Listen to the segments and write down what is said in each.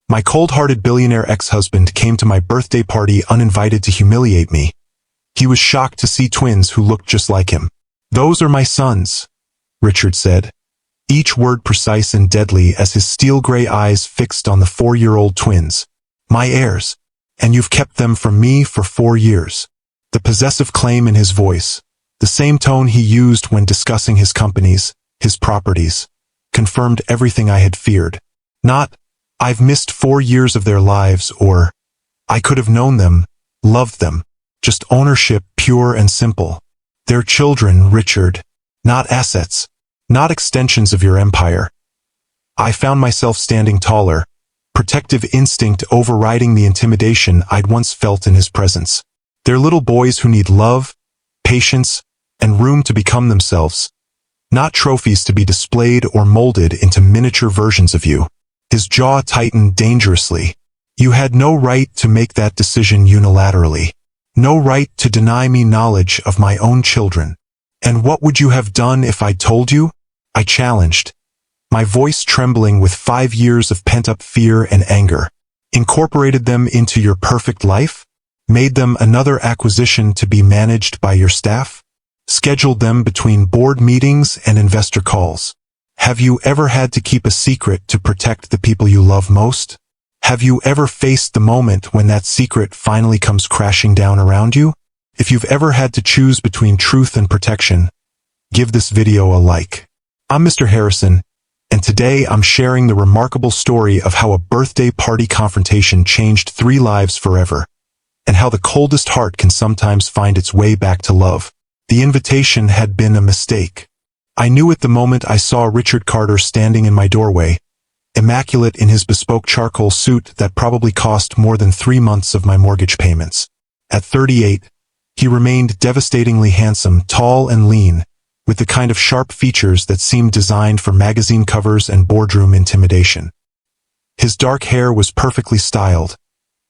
My cold-hearted billionaire ex-husband came to my birthday party uninvited to humiliate me. He was shocked to see twins who looked just like him. "Those are my sons," Richard said, each word precise and deadly as his steel-gray eyes fixed on the 4-year-old twins. "My heirs. And you've kept them from me for 4 years." The possessive claim in his voice, the same tone he used when discussing his companies, his properties, confirmed everything I had feared. Not, "I've missed 4 years of their lives," or, "I could have known them, loved them." Just ownership, pure and simple. They're children, Richard. Not assets. Not extensions of your empire. I found myself standing taller, protective instinct overriding the intimidation I'd once felt in his presence. They're little boys who need love, patience, and room to become themselves. Not trophies to be displayed or molded into miniature versions of you. His jaw tightened dangerously. "You had no right to make that decision unilaterally. No right to deny me knowledge of my own children. And what would you have done if I told you?" I challenged, my voice trembling with 5 years of pent-up fear and anger. "Incorporated them into your perfect life? Made them another acquisition to be managed by your staff? Scheduled them between board meetings and investor calls? Have you ever had to keep a secret to protect the people you love most? Have you ever faced the moment when that secret finally comes crashing down around you? If you've ever had to choose between truth and protection, give this video a like. I'm Mr. Harrison, and today I'm sharing the remarkable story of how a birthday party confrontation changed 3 lives forever, and how the coldest heart can sometimes find its way back to love. The invitation had been a mistake. I knew it the moment I saw Richard Carter standing in my doorway, immaculate in his bespoke charcoal suit that probably cost more than 3 months of my mortgage payments. At 38, he remained devastatingly handsome, tall and lean, with the kind of sharp features that seemed designed for magazine covers and boardroom intimidation. His dark hair was perfectly styled,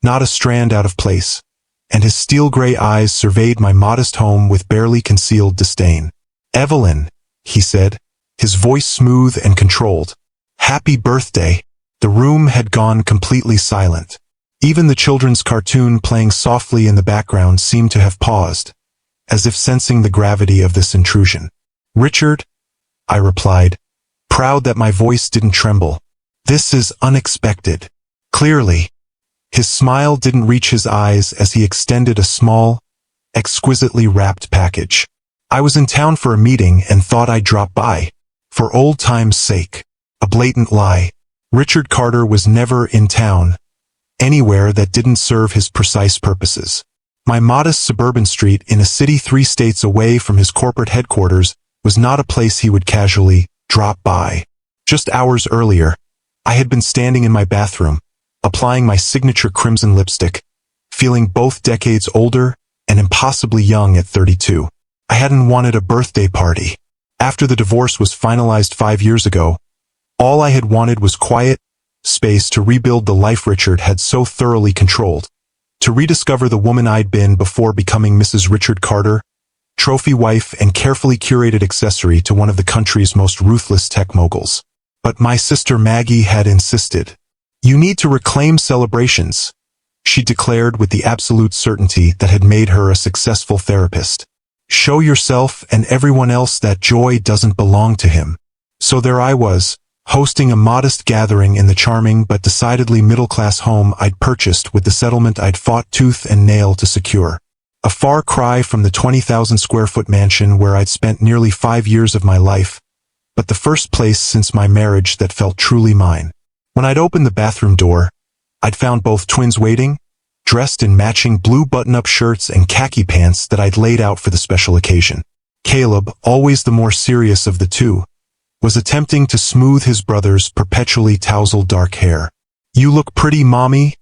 not a strand out of place, and his steel-gray eyes surveyed my modest home with barely concealed disdain. "Evelyn," he said, his voice smooth and controlled. "Happy birthday." The room had gone completely silent. Even the children's cartoon playing softly in the background seemed to have paused, as if sensing the gravity of this intrusion. "Richard," I replied, proud that my voice didn't tremble. "This is unexpected." Clearly. His smile didn't reach his eyes as he extended a small, exquisitely wrapped package. "I was in town for a meeting and thought I'd drop by. For old time's sake." A blatant lie. Richard Carter was never in town, anywhere that didn't serve his precise purposes. My modest suburban street in a city 3 states away from his corporate headquarters was not a place he would casually drop by. Just hours earlier, I had been standing in my bathroom, applying my signature crimson lipstick, feeling both decades older and impossibly young at 32. I hadn't wanted a birthday party. After the divorce was finalized 5 years ago, all I had wanted was quiet, space to rebuild the life Richard had so thoroughly controlled, to rediscover the woman I'd been before becoming Mrs. Richard Carter, trophy wife and carefully curated accessory to one of the country's most ruthless tech moguls. But my sister Maggie had insisted. "You need to reclaim celebrations," she declared with the absolute certainty that had made her a successful therapist. "Show yourself and everyone else that joy doesn't belong to him." So there I was, hosting a modest gathering in the charming but decidedly middle-class home I'd purchased with the settlement I'd fought tooth and nail to secure. A far cry from the 20,000-square-foot mansion where I'd spent nearly 5 years of my life, but the first place since my marriage that felt truly mine. When I'd opened the bathroom door, I'd found both twins waiting, dressed in matching blue button-up shirts and khaki pants that I'd laid out for the special occasion. Caleb, always the more serious of the two, was attempting to smooth his brother's perpetually tousled dark hair. "You look pretty, Mommy,"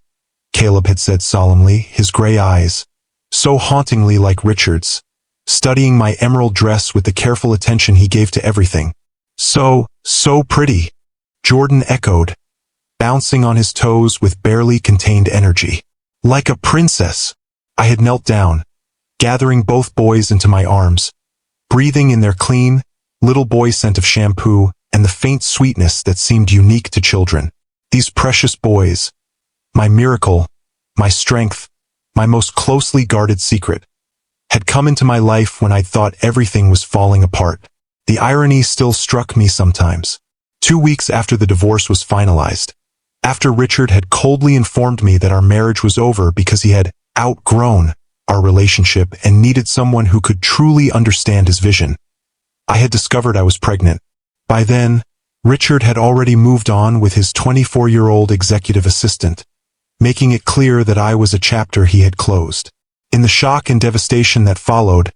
Caleb had said solemnly, his gray eyes, so hauntingly like Richard's, studying my emerald dress with the careful attention he gave to everything. So pretty," Jordan echoed, bouncing on his toes with barely contained energy. "Like a princess." I had knelt down, gathering both boys into my arms, breathing in their clean, little boy scent of shampoo and the faint sweetness that seemed unique to children. These precious boys, my miracle, my strength, my most closely guarded secret, had come into my life when I thought everything was falling apart. The irony still struck me sometimes. 2 weeks after the divorce was finalized, after Richard had coldly informed me that our marriage was over because he had outgrown our relationship and needed someone who could truly understand his vision, I had discovered I was pregnant. By then, Richard had already moved on with his 24-year-old executive assistant, making it clear that I was a chapter he had closed. In the shock and devastation that followed,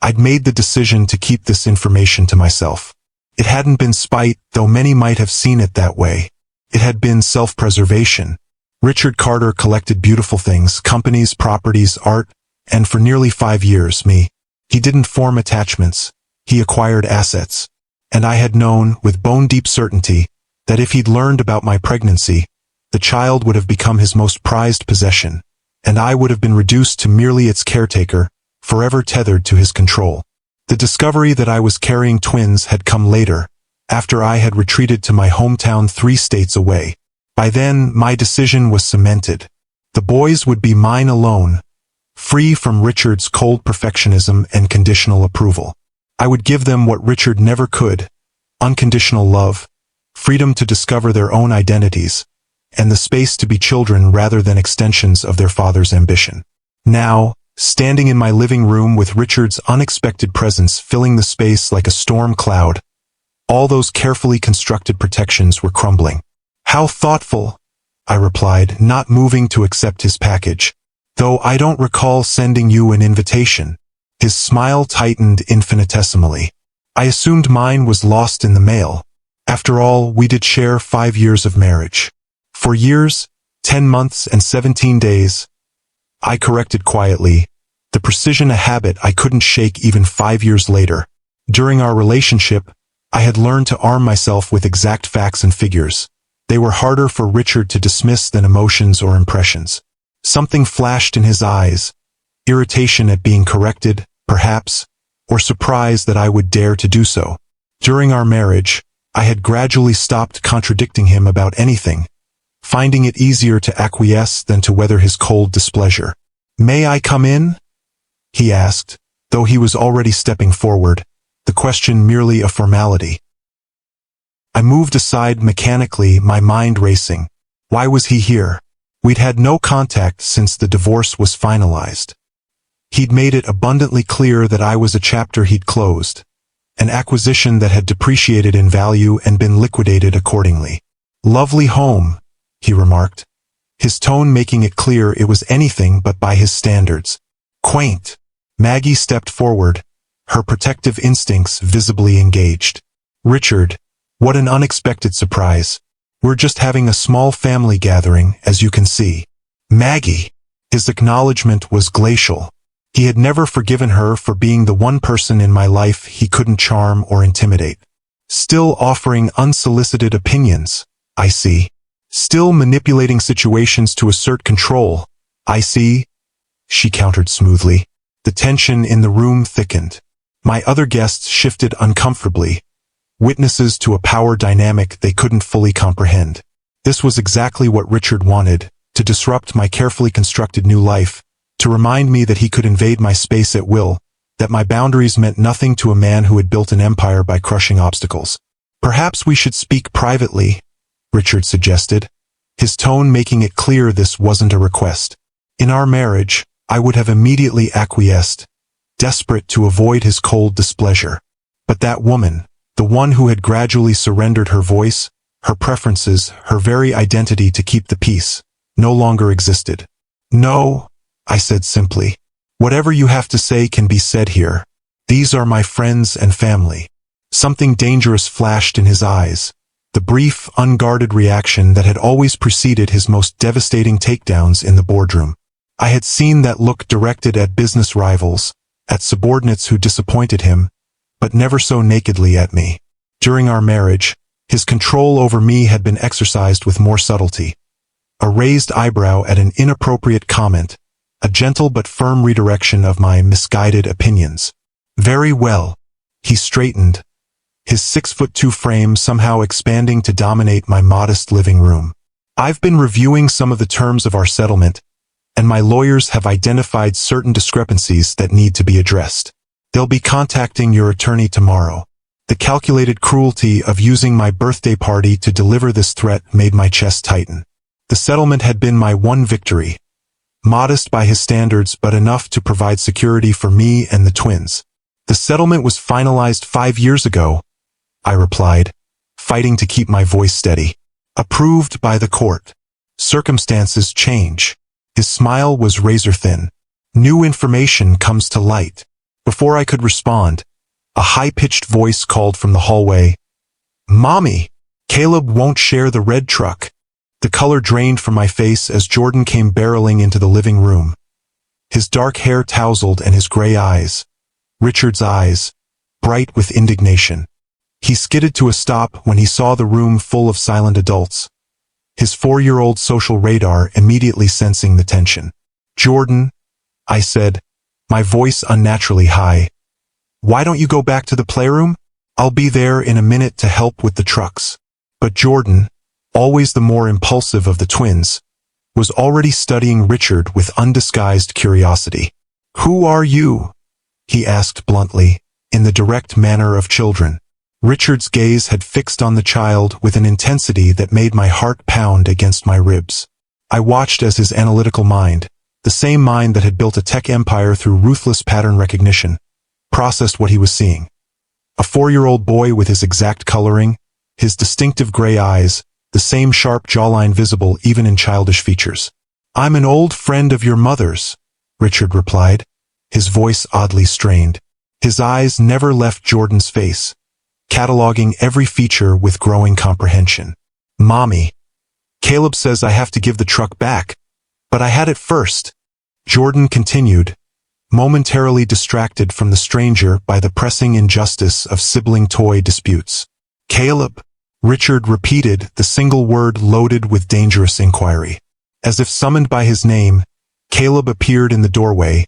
I'd made the decision to keep this information to myself. It hadn't been spite, though many might have seen it that way. It had been self-preservation. Richard Carter collected beautiful things, companies, properties, art, and for nearly 5 years, me. He didn't form attachments. He acquired assets. And I had known, with bone-deep certainty, that if he'd learned about my pregnancy, the child would have become his most prized possession, and I would have been reduced to merely its caretaker, forever tethered to his control. The discovery that I was carrying twins had come later, after I had retreated to my hometown 3 states away. By then, my decision was cemented. The boys would be mine alone, free from Richard's cold perfectionism and conditional approval. I would give them what Richard never could: unconditional love, freedom to discover their own identities, and the space to be children rather than extensions of their father's ambition. Now, standing in my living room with Richard's unexpected presence filling the space like a storm cloud, all those carefully constructed protections were crumbling. "How thoughtful," I replied, not moving to accept his package. "Though I don't recall sending you an invitation." His smile tightened infinitesimally. I assumed mine was lost in the mail. After all, we did share 5 years of marriage. 4 years, 10 months, and 17 days. I corrected quietly, the precision a habit I couldn't shake even 5 years later. During our relationship, I had learned to arm myself with exact facts and figures. They were harder for Richard to dismiss than emotions or impressions. Something flashed in his eyes, irritation at being corrected, perhaps, or surprise that I would dare to do so. During our marriage, I had gradually stopped contradicting him about anything, finding it easier to acquiesce than to weather his cold displeasure. "May I come in?" he asked, though he was already stepping forward, the question merely a formality. I moved aside mechanically, my mind racing. Why was he here? We'd had no contact since the divorce was finalized. He'd made it abundantly clear that I was a chapter he'd closed, an acquisition that had depreciated in value and been liquidated accordingly. "Lovely home," he remarked, his tone making it clear it was anything but by his standards. "Quaint." Maggie stepped forward, her protective instincts visibly engaged. "Richard, what an unexpected surprise. We're just having a small family gathering, as you can see." "Maggie!" His acknowledgement was glacial. He had never forgiven her for being the one person in my life he couldn't charm or intimidate. "Still offering unsolicited opinions, I see. Still manipulating situations to assert control, I see," she countered smoothly. The tension in the room thickened. My other guests shifted uncomfortably, witnesses to a power dynamic they couldn't fully comprehend. This was exactly what Richard wanted, to disrupt my carefully constructed new life, to remind me that he could invade my space at will, that my boundaries meant nothing to a man who had built an empire by crushing obstacles. "Perhaps we should speak privately," Richard suggested, his tone making it clear this wasn't a request. In our marriage, I would have immediately acquiesced, desperate to avoid his cold displeasure. But that woman, the one who had gradually surrendered her voice, her preferences, her very identity to keep the peace, no longer existed. "No," I said simply. "Whatever you have to say can be said here. These are my friends and family." Something dangerous flashed in his eyes, the brief, unguarded reaction that had always preceded his most devastating takedowns in the boardroom. I had seen that look directed at business rivals, at subordinates who disappointed him, but never so nakedly at me. During our marriage, his control over me had been exercised with more subtlety. A raised eyebrow at an inappropriate comment, a gentle but firm redirection of my misguided opinions. "Very well." He straightened, his 6'2" frame somehow expanding to dominate my modest living room. I've been reviewing some of the terms of our settlement, and my lawyers have identified certain discrepancies that need to be addressed. They'll be contacting your attorney tomorrow. The calculated cruelty of using my birthday party to deliver this threat made my chest tighten. The settlement had been my one victory. Modest by his standards, but enough to provide security for me and the twins. The settlement was finalized 5 years ago, I replied, fighting to keep my voice steady. Approved by the court. Circumstances change. His smile was razor-thin. New information comes to light. Before I could respond, a high-pitched voice called from the hallway. Mommy! Caleb won't share the red truck. The color drained from my face as Jordan came barreling into the living room. His dark hair tousled and his gray eyes, Richard's eyes, bright with indignation. He skidded to a stop when he saw the room full of silent adults. His 4-year-old social radar immediately sensing the tension. Jordan, I said, my voice unnaturally high. Why don't you go back to the playroom? I'll be there in a minute to help with the trucks. But Jordan, always the more impulsive of the twins, was already studying Richard with undisguised curiosity. Who are you? He asked bluntly, in the direct manner of children. Richard's gaze had fixed on the child with an intensity that made my heart pound against my ribs. I watched as his analytical mind, the same mind that had built a tech empire through ruthless pattern recognition, processed what he was seeing. A 4-year-old boy with his exact coloring, his distinctive gray eyes, the same sharp jawline visible even in childish features. I'm an old friend of your mother's, Richard replied, his voice oddly strained. His eyes never left Jordan's face, cataloging every feature with growing comprehension. Mommy. Caleb says I have to give the truck back, but I had it first. Jordan continued, momentarily distracted from the stranger by the pressing injustice of sibling toy disputes. Caleb. Richard repeated the single word loaded with dangerous inquiry. As if summoned by his name, Caleb appeared in the doorway,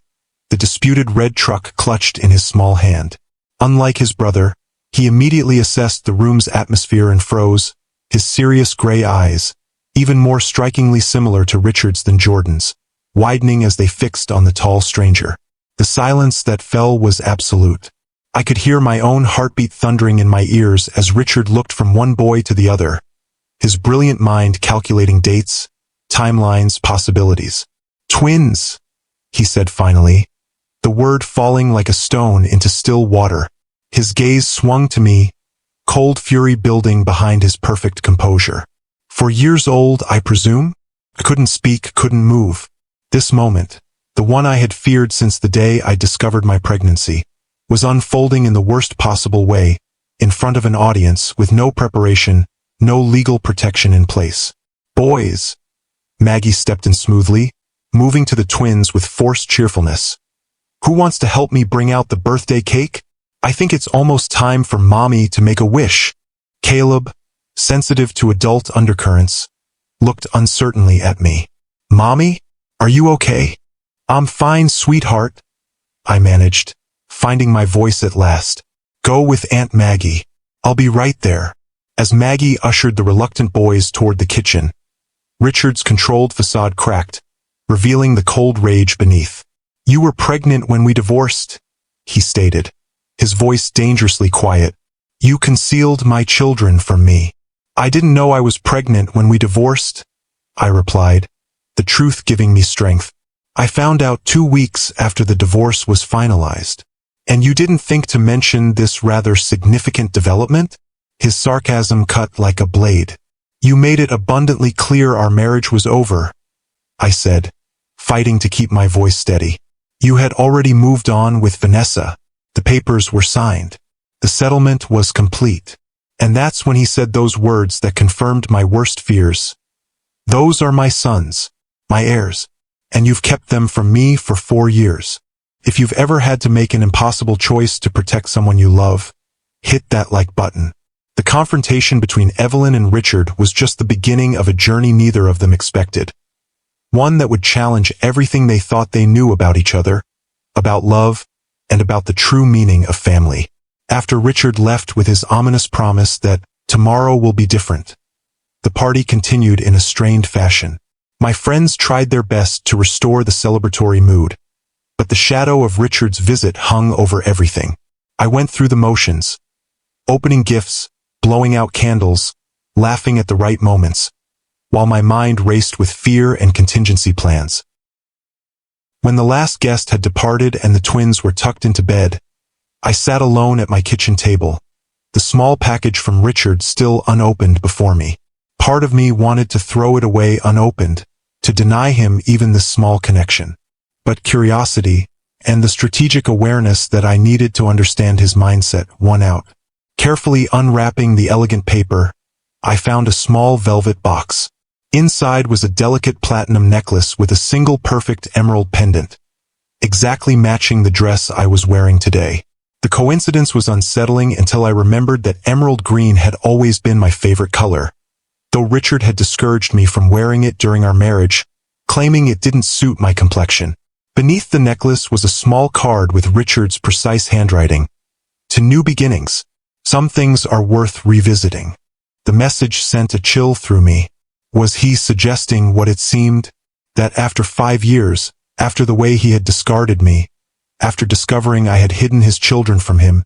the disputed red truck clutched in his small hand. Unlike his brother, he immediately assessed the room's atmosphere and froze, his serious gray eyes, even more strikingly similar to Richard's than Jordan's, widening as they fixed on the tall stranger. The silence that fell was absolute. I could hear my own heartbeat thundering in my ears as Richard looked from one boy to the other, his brilliant mind calculating dates, timelines, possibilities. Twins, he said finally, the word falling like a stone into still water. His gaze swung to me, cold fury building behind his perfect composure. 4 years old, I presume? I couldn't speak, couldn't move. This moment, the one I had feared since the day I discovered my pregnancy, was unfolding in the worst possible way, in front of an audience with no preparation, no legal protection in place. Boys! Maggie stepped in smoothly, moving to the twins with forced cheerfulness. Who wants to help me bring out the birthday cake? I think it's almost time for Mommy to make a wish. Caleb, sensitive to adult undercurrents, looked uncertainly at me. Mommy? Are you okay? I'm fine, sweetheart, I managed, finding my voice at last. Go with Aunt Maggie. I'll be right there. As Maggie ushered the reluctant boys toward the kitchen, Richard's controlled facade cracked, revealing the cold rage beneath. You were pregnant when we divorced, he stated, his voice dangerously quiet. You concealed my children from me. I didn't know I was pregnant when we divorced, I replied, the truth giving me strength. I found out 2 weeks after the divorce was finalized. And you didn't think to mention this rather significant development? His sarcasm cut like a blade. You made it abundantly clear our marriage was over, I said, fighting to keep my voice steady. You had already moved on with Vanessa. The papers were signed. The settlement was complete. And that's when he said those words that confirmed my worst fears. Those are my sons, my heirs, and you've kept them from me for 4 years. If you've ever had to make an impossible choice to protect someone you love, hit that like button. The confrontation between Evelyn and Richard was just the beginning of a journey neither of them expected. One that would challenge everything they thought they knew about each other, about love, and about the true meaning of family. After Richard left with his ominous promise that tomorrow will be different, The party continued in a strained fashion. My friends tried their best to restore the celebratory mood, but the shadow of Richard's visit hung over everything. I went through the motions, opening gifts, blowing out candles, laughing at the right moments, while my mind raced with fear and contingency plans. When the last guest had departed and the twins were tucked into bed, I sat alone at my kitchen table, the small package from Richard still unopened before me. Part of me wanted to throw it away unopened, to deny him even this small connection. But curiosity, and the strategic awareness that I needed to understand his mindset, won out. Carefully unwrapping the elegant paper, I found a small velvet box. Inside was a delicate platinum necklace with a single perfect emerald pendant, exactly matching the dress I was wearing today. The coincidence was unsettling until I remembered that emerald green had always been my favorite color, though Richard had discouraged me from wearing it during our marriage, claiming it didn't suit my complexion. Beneath the necklace was a small card with Richard's precise handwriting. To new beginnings. Some things are worth revisiting. The message sent a chill through me. Was he suggesting what it seemed? That after 5 years, after the way he had discarded me, after discovering I had hidden his children from him,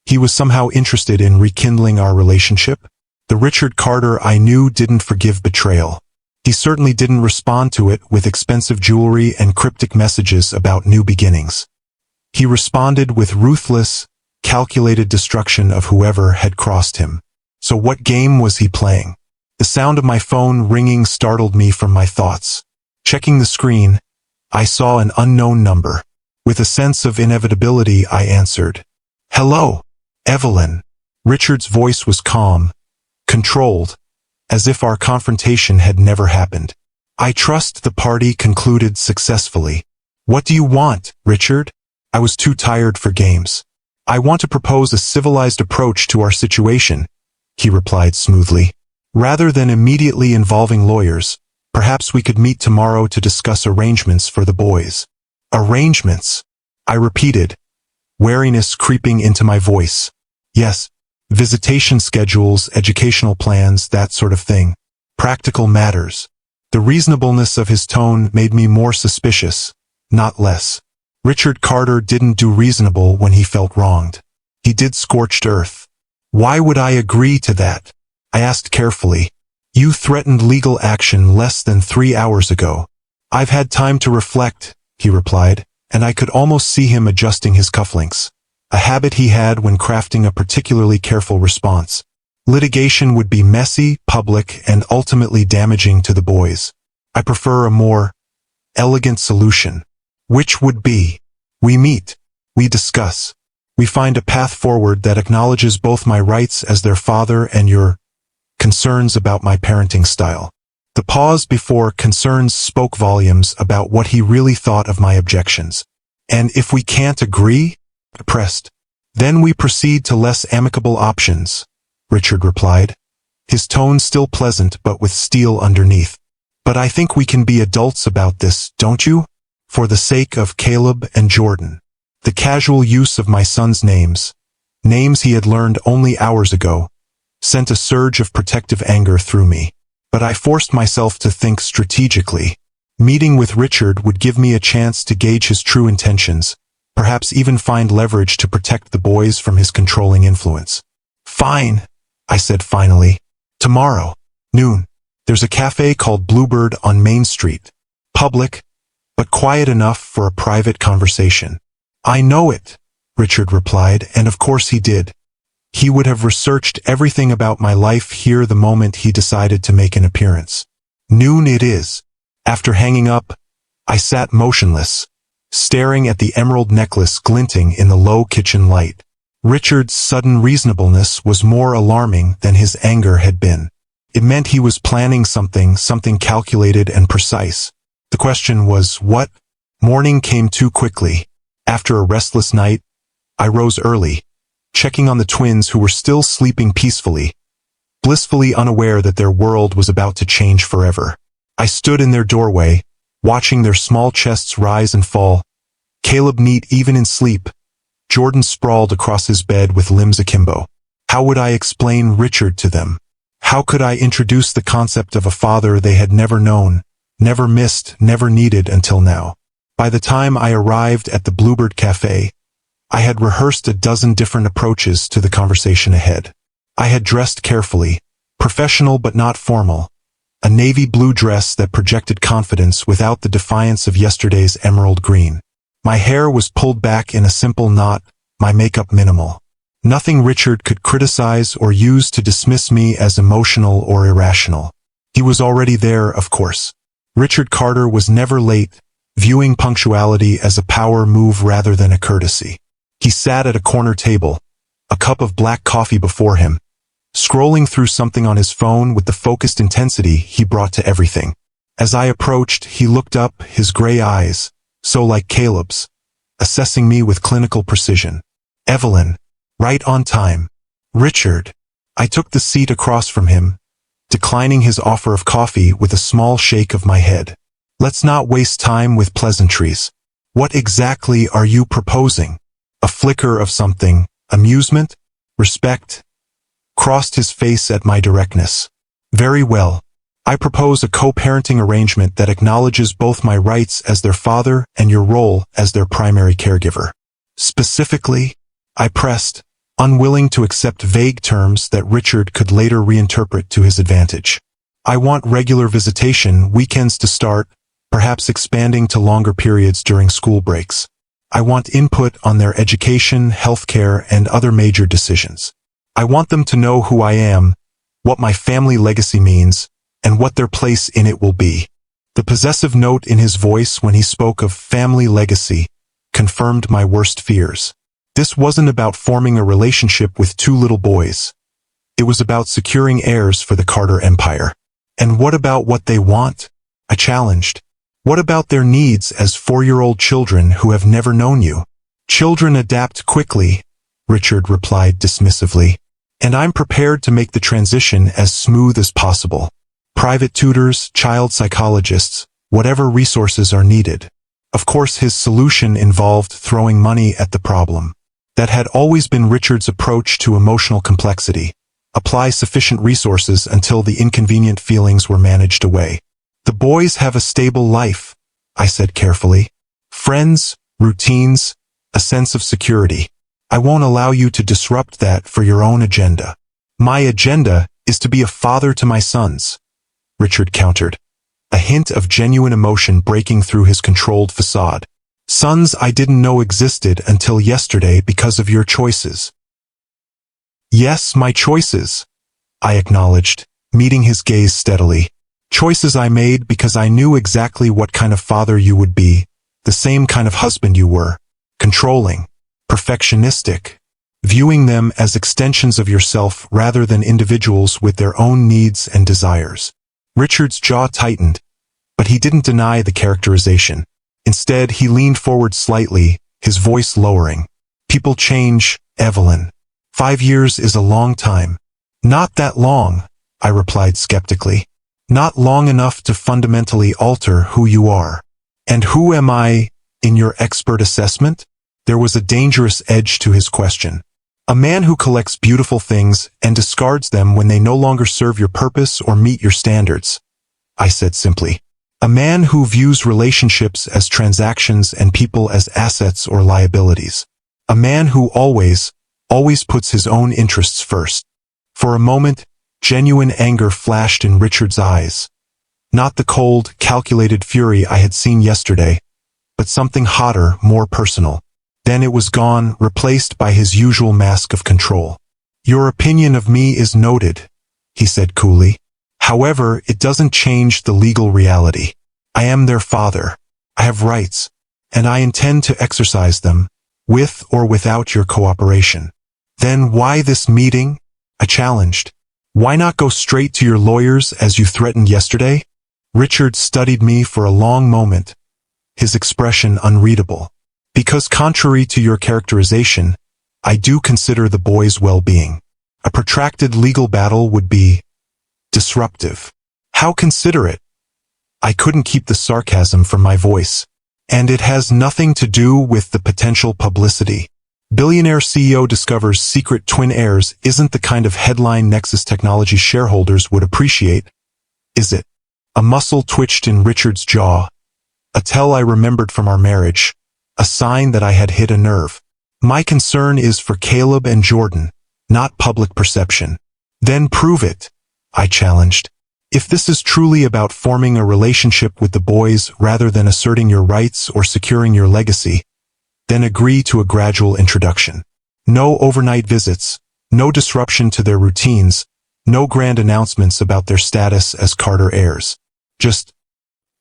he was somehow interested in rekindling our relationship? The Richard Carter I knew didn't forgive betrayal. He certainly didn't respond to it with expensive jewelry and cryptic messages about new beginnings. He responded with ruthless, calculated destruction of whoever had crossed him. So what game was he playing? The sound of my phone ringing startled me from my thoughts. Checking the screen, I saw an unknown number. With a sense of inevitability, I answered. "Hello, Evelyn." Richard's voice was calm, controlled, as if our confrontation had never happened. "I trust the party concluded successfully." "What do you want, Richard?" I was too tired for games. "I want to propose a civilized approach to our situation," he replied smoothly. "Rather than immediately involving lawyers, perhaps we could meet tomorrow to discuss arrangements for the boys." "Arrangements?" I repeated, wariness creeping into my voice. "Yes, visitation schedules, educational plans, that sort of thing. Practical matters." The reasonableness of his tone made me more suspicious, not less. Richard Carter didn't do reasonable when he felt wronged. He did scorched earth. "Why would I agree to that?" I asked carefully. "You threatened legal action less than 3 hours ago." "I've had time to reflect," he replied, and I could almost see him adjusting his cufflinks, a habit he had when crafting a particularly careful response. "Litigation would be messy, public, and ultimately damaging to the boys. I prefer a more elegant solution." "Which would be?" "We meet. We discuss. We find a path forward that acknowledges both my rights as their father and your concerns about my parenting style." The pause before concerns spoke volumes about what he really thought of my objections. "And if we can't agree?" I pressed. "Then we proceed to less amicable options," Richard replied, his tone still pleasant but with steel underneath. "But I think we can be adults about this, don't you? For the sake of Caleb and Jordan." The casual use of my son's names he had learned only hours ago, sent a surge of protective anger through me. But I forced myself to think strategically. Meeting with Richard would give me a chance to gauge his true intentions, perhaps even find leverage to protect the boys from his controlling influence. "Fine," I said finally. "Tomorrow, noon. There's a cafe called Bluebird on Main Street. Public, but quiet enough for a private conversation." "I know it," Richard replied, and of course he did. He would have researched everything about my life here the moment he decided to make an appearance. Noon it is. After hanging up, I sat motionless, staring at the emerald necklace glinting in the low kitchen light. Richard's sudden reasonableness was more alarming than his anger had been. It meant he was planning something calculated and precise. The question was, what? Morning came too quickly. After a restless night, I rose early, checking on the twins who were still sleeping peacefully, blissfully unaware that their world was about to change forever. I stood in their doorway, watching their small chests rise and fall, Caleb neat even in sleep, Jordan sprawled across his bed with limbs akimbo. How would I explain Richard to them? How could I introduce the concept of a father they had never known, never missed, never needed until now? By the time I arrived at the Bluebird Cafe, I had rehearsed a dozen different approaches to the conversation ahead. I had dressed carefully, professional but not formal, a navy blue dress that projected confidence without the defiance of yesterday's emerald green. My hair was pulled back in a simple knot, my makeup minimal. Nothing Richard could criticize or use to dismiss me as emotional or irrational. He was already there, of course. Richard Carter was never late, viewing punctuality as a power move rather than a courtesy. He sat at a corner table, a cup of black coffee before him, scrolling through something on his phone with the focused intensity he brought to everything. As I approached, he looked up, his gray eyes, so like Caleb's, assessing me with clinical precision. Evelyn, right on time. Richard. I took the seat across from him, declining his offer of coffee with a small shake of my head. Let's not waste time with pleasantries. What exactly are you proposing? A flicker of something, amusement, respect, crossed his face at my directness. Very well. I propose a co-parenting arrangement that acknowledges both my rights as their father and your role as their primary caregiver. Specifically, I pressed, unwilling to accept vague terms that Richard could later reinterpret to his advantage. I want regular visitation, weekends to start, perhaps expanding to longer periods during school breaks. I want input on their education, healthcare, and other major decisions. I want them to know who I am, what my family legacy means, and what their place in it will be. The possessive note in his voice when he spoke of family legacy confirmed my worst fears. This wasn't about forming a relationship with two little boys. It was about securing heirs for the Carter empire. And what about what they want? I challenged. What about their needs as 4-year-old children who have never known you? Children adapt quickly, Richard replied dismissively. And I'm prepared to make the transition as smooth as possible. Private tutors, child psychologists, whatever resources are needed. Of course, his solution involved throwing money at the problem. That had always been Richard's approach to emotional complexity. Apply sufficient resources until the inconvenient feelings were managed away. The boys have a stable life, I said carefully. Friends, routines, a sense of security. I won't allow you to disrupt that for your own agenda. My agenda is to be a father to my sons, Richard countered, a hint of genuine emotion breaking through his controlled facade. Sons I didn't know existed until yesterday because of your choices. Yes, my choices, I acknowledged, meeting his gaze steadily. Choices I made because I knew exactly what kind of father you would be, the same kind of husband you were, controlling, perfectionistic, viewing them as extensions of yourself rather than individuals with their own needs and desires. Richard's jaw tightened, but he didn't deny the characterization. Instead, he leaned forward slightly, his voice lowering. People change, Evelyn. 5 years is a long time. Not that long, I replied skeptically. Not long enough to fundamentally alter who you are. And who am I, in your expert assessment? There was a dangerous edge to his question. A man who collects beautiful things and discards them when they no longer serve your purpose or meet your standards, I said simply. A man who views relationships as transactions and people as assets or liabilities. A man who always puts his own interests first. For a moment, genuine anger flashed in Richard's eyes. Not the cold, calculated fury I had seen yesterday, but something hotter, more personal. Then it was gone, replaced by his usual mask of control. Your opinion of me is noted, he said coolly. However, it doesn't change the legal reality. I am their father. I have rights, and I intend to exercise them, with or without your cooperation. Then why this meeting? I challenged. Why not go straight to your lawyers as you threatened yesterday? Richard studied me for a long moment, his expression unreadable. Because contrary to your characterization, I do consider the boys' well-being. A protracted legal battle would be disruptive. How considerate? I couldn't keep the sarcasm from my voice. And it has nothing to do with the potential publicity. Billionaire CEO discovers secret twin heirs isn't the kind of headline Nexus Technology shareholders would appreciate, is it? A muscle twitched in Richard's jaw. A tell I remembered from our marriage. A sign that I had hit a nerve. My concern is for Caleb and Jordan, not public perception. Then prove it, I challenged. If this is truly about forming a relationship with the boys rather than asserting your rights or securing your legacy, then agree to a gradual introduction. No overnight visits, no disruption to their routines, no grand announcements about their status as Carter heirs. Just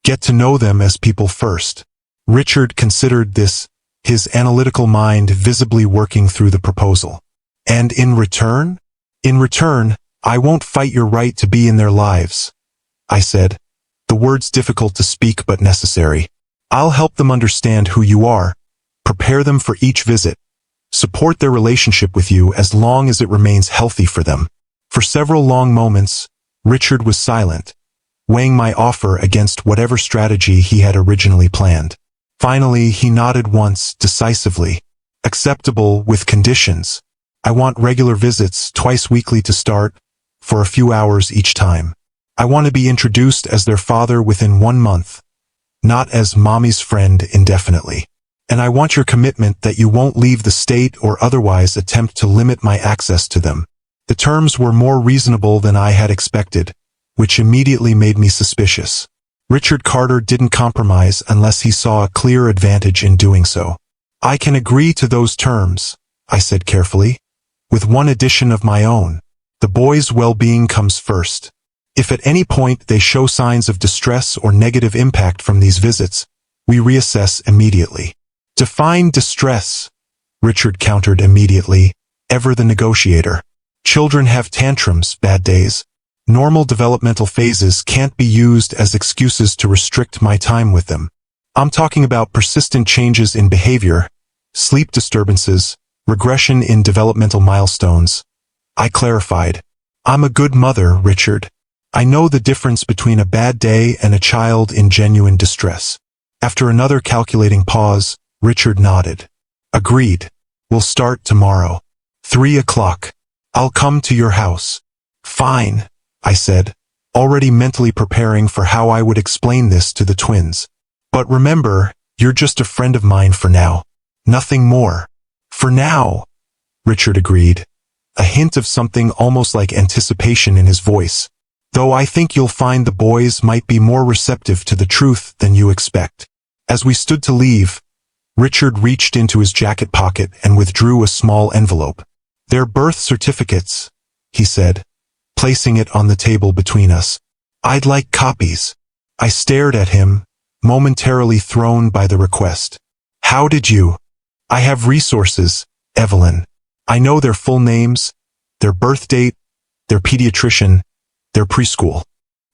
get to know them as people first. Richard considered this, his analytical mind visibly working through the proposal. And in return? In return, I won't fight your right to be in their lives, I said, the words difficult to speak but necessary. I'll help them understand who you are, prepare them for each visit, support their relationship with you as long as it remains healthy for them. For several long moments, Richard was silent, weighing my offer against whatever strategy he had originally planned. Finally, he nodded once, decisively. Acceptable with conditions. I want regular visits twice weekly to start, for a few hours each time. I want to be introduced as their father within 1 month, not as mommy's friend indefinitely. And I want your commitment that you won't leave the state or otherwise attempt to limit my access to them. The terms were more reasonable than I had expected, which immediately made me suspicious. Richard Carter didn't compromise unless he saw a clear advantage in doing so. I can agree to those terms, I said carefully, with one addition of my own. The boys' well-being comes first. If at any point they show signs of distress or negative impact from these visits, we reassess immediately. Define distress, Richard countered immediately, ever the negotiator. Children have tantrums, bad days. Normal developmental phases can't be used as excuses to restrict my time with them. I'm talking about persistent changes in behavior, sleep disturbances, regression in developmental milestones. I clarified. I'm a good mother, Richard. I know the difference between a bad day and a child in genuine distress. After another calculating pause, Richard nodded. Agreed. We'll start tomorrow. 3 o'clock. I'll come to your house. Fine, I said, already mentally preparing for how I would explain this to the twins. But remember, you're just a friend of mine for now. Nothing more. For now, Richard agreed, a hint of something almost like anticipation in his voice. Though I think you'll find the boys might be more receptive to the truth than you expect. As we stood to leave, Richard reached into his jacket pocket and withdrew a small envelope. Their birth certificates, he said, placing it on the table between us. I'd like copies. I stared at him, momentarily thrown by the request. How did you? I have resources, Evelyn. I know their full names, their birth date, their pediatrician, their preschool.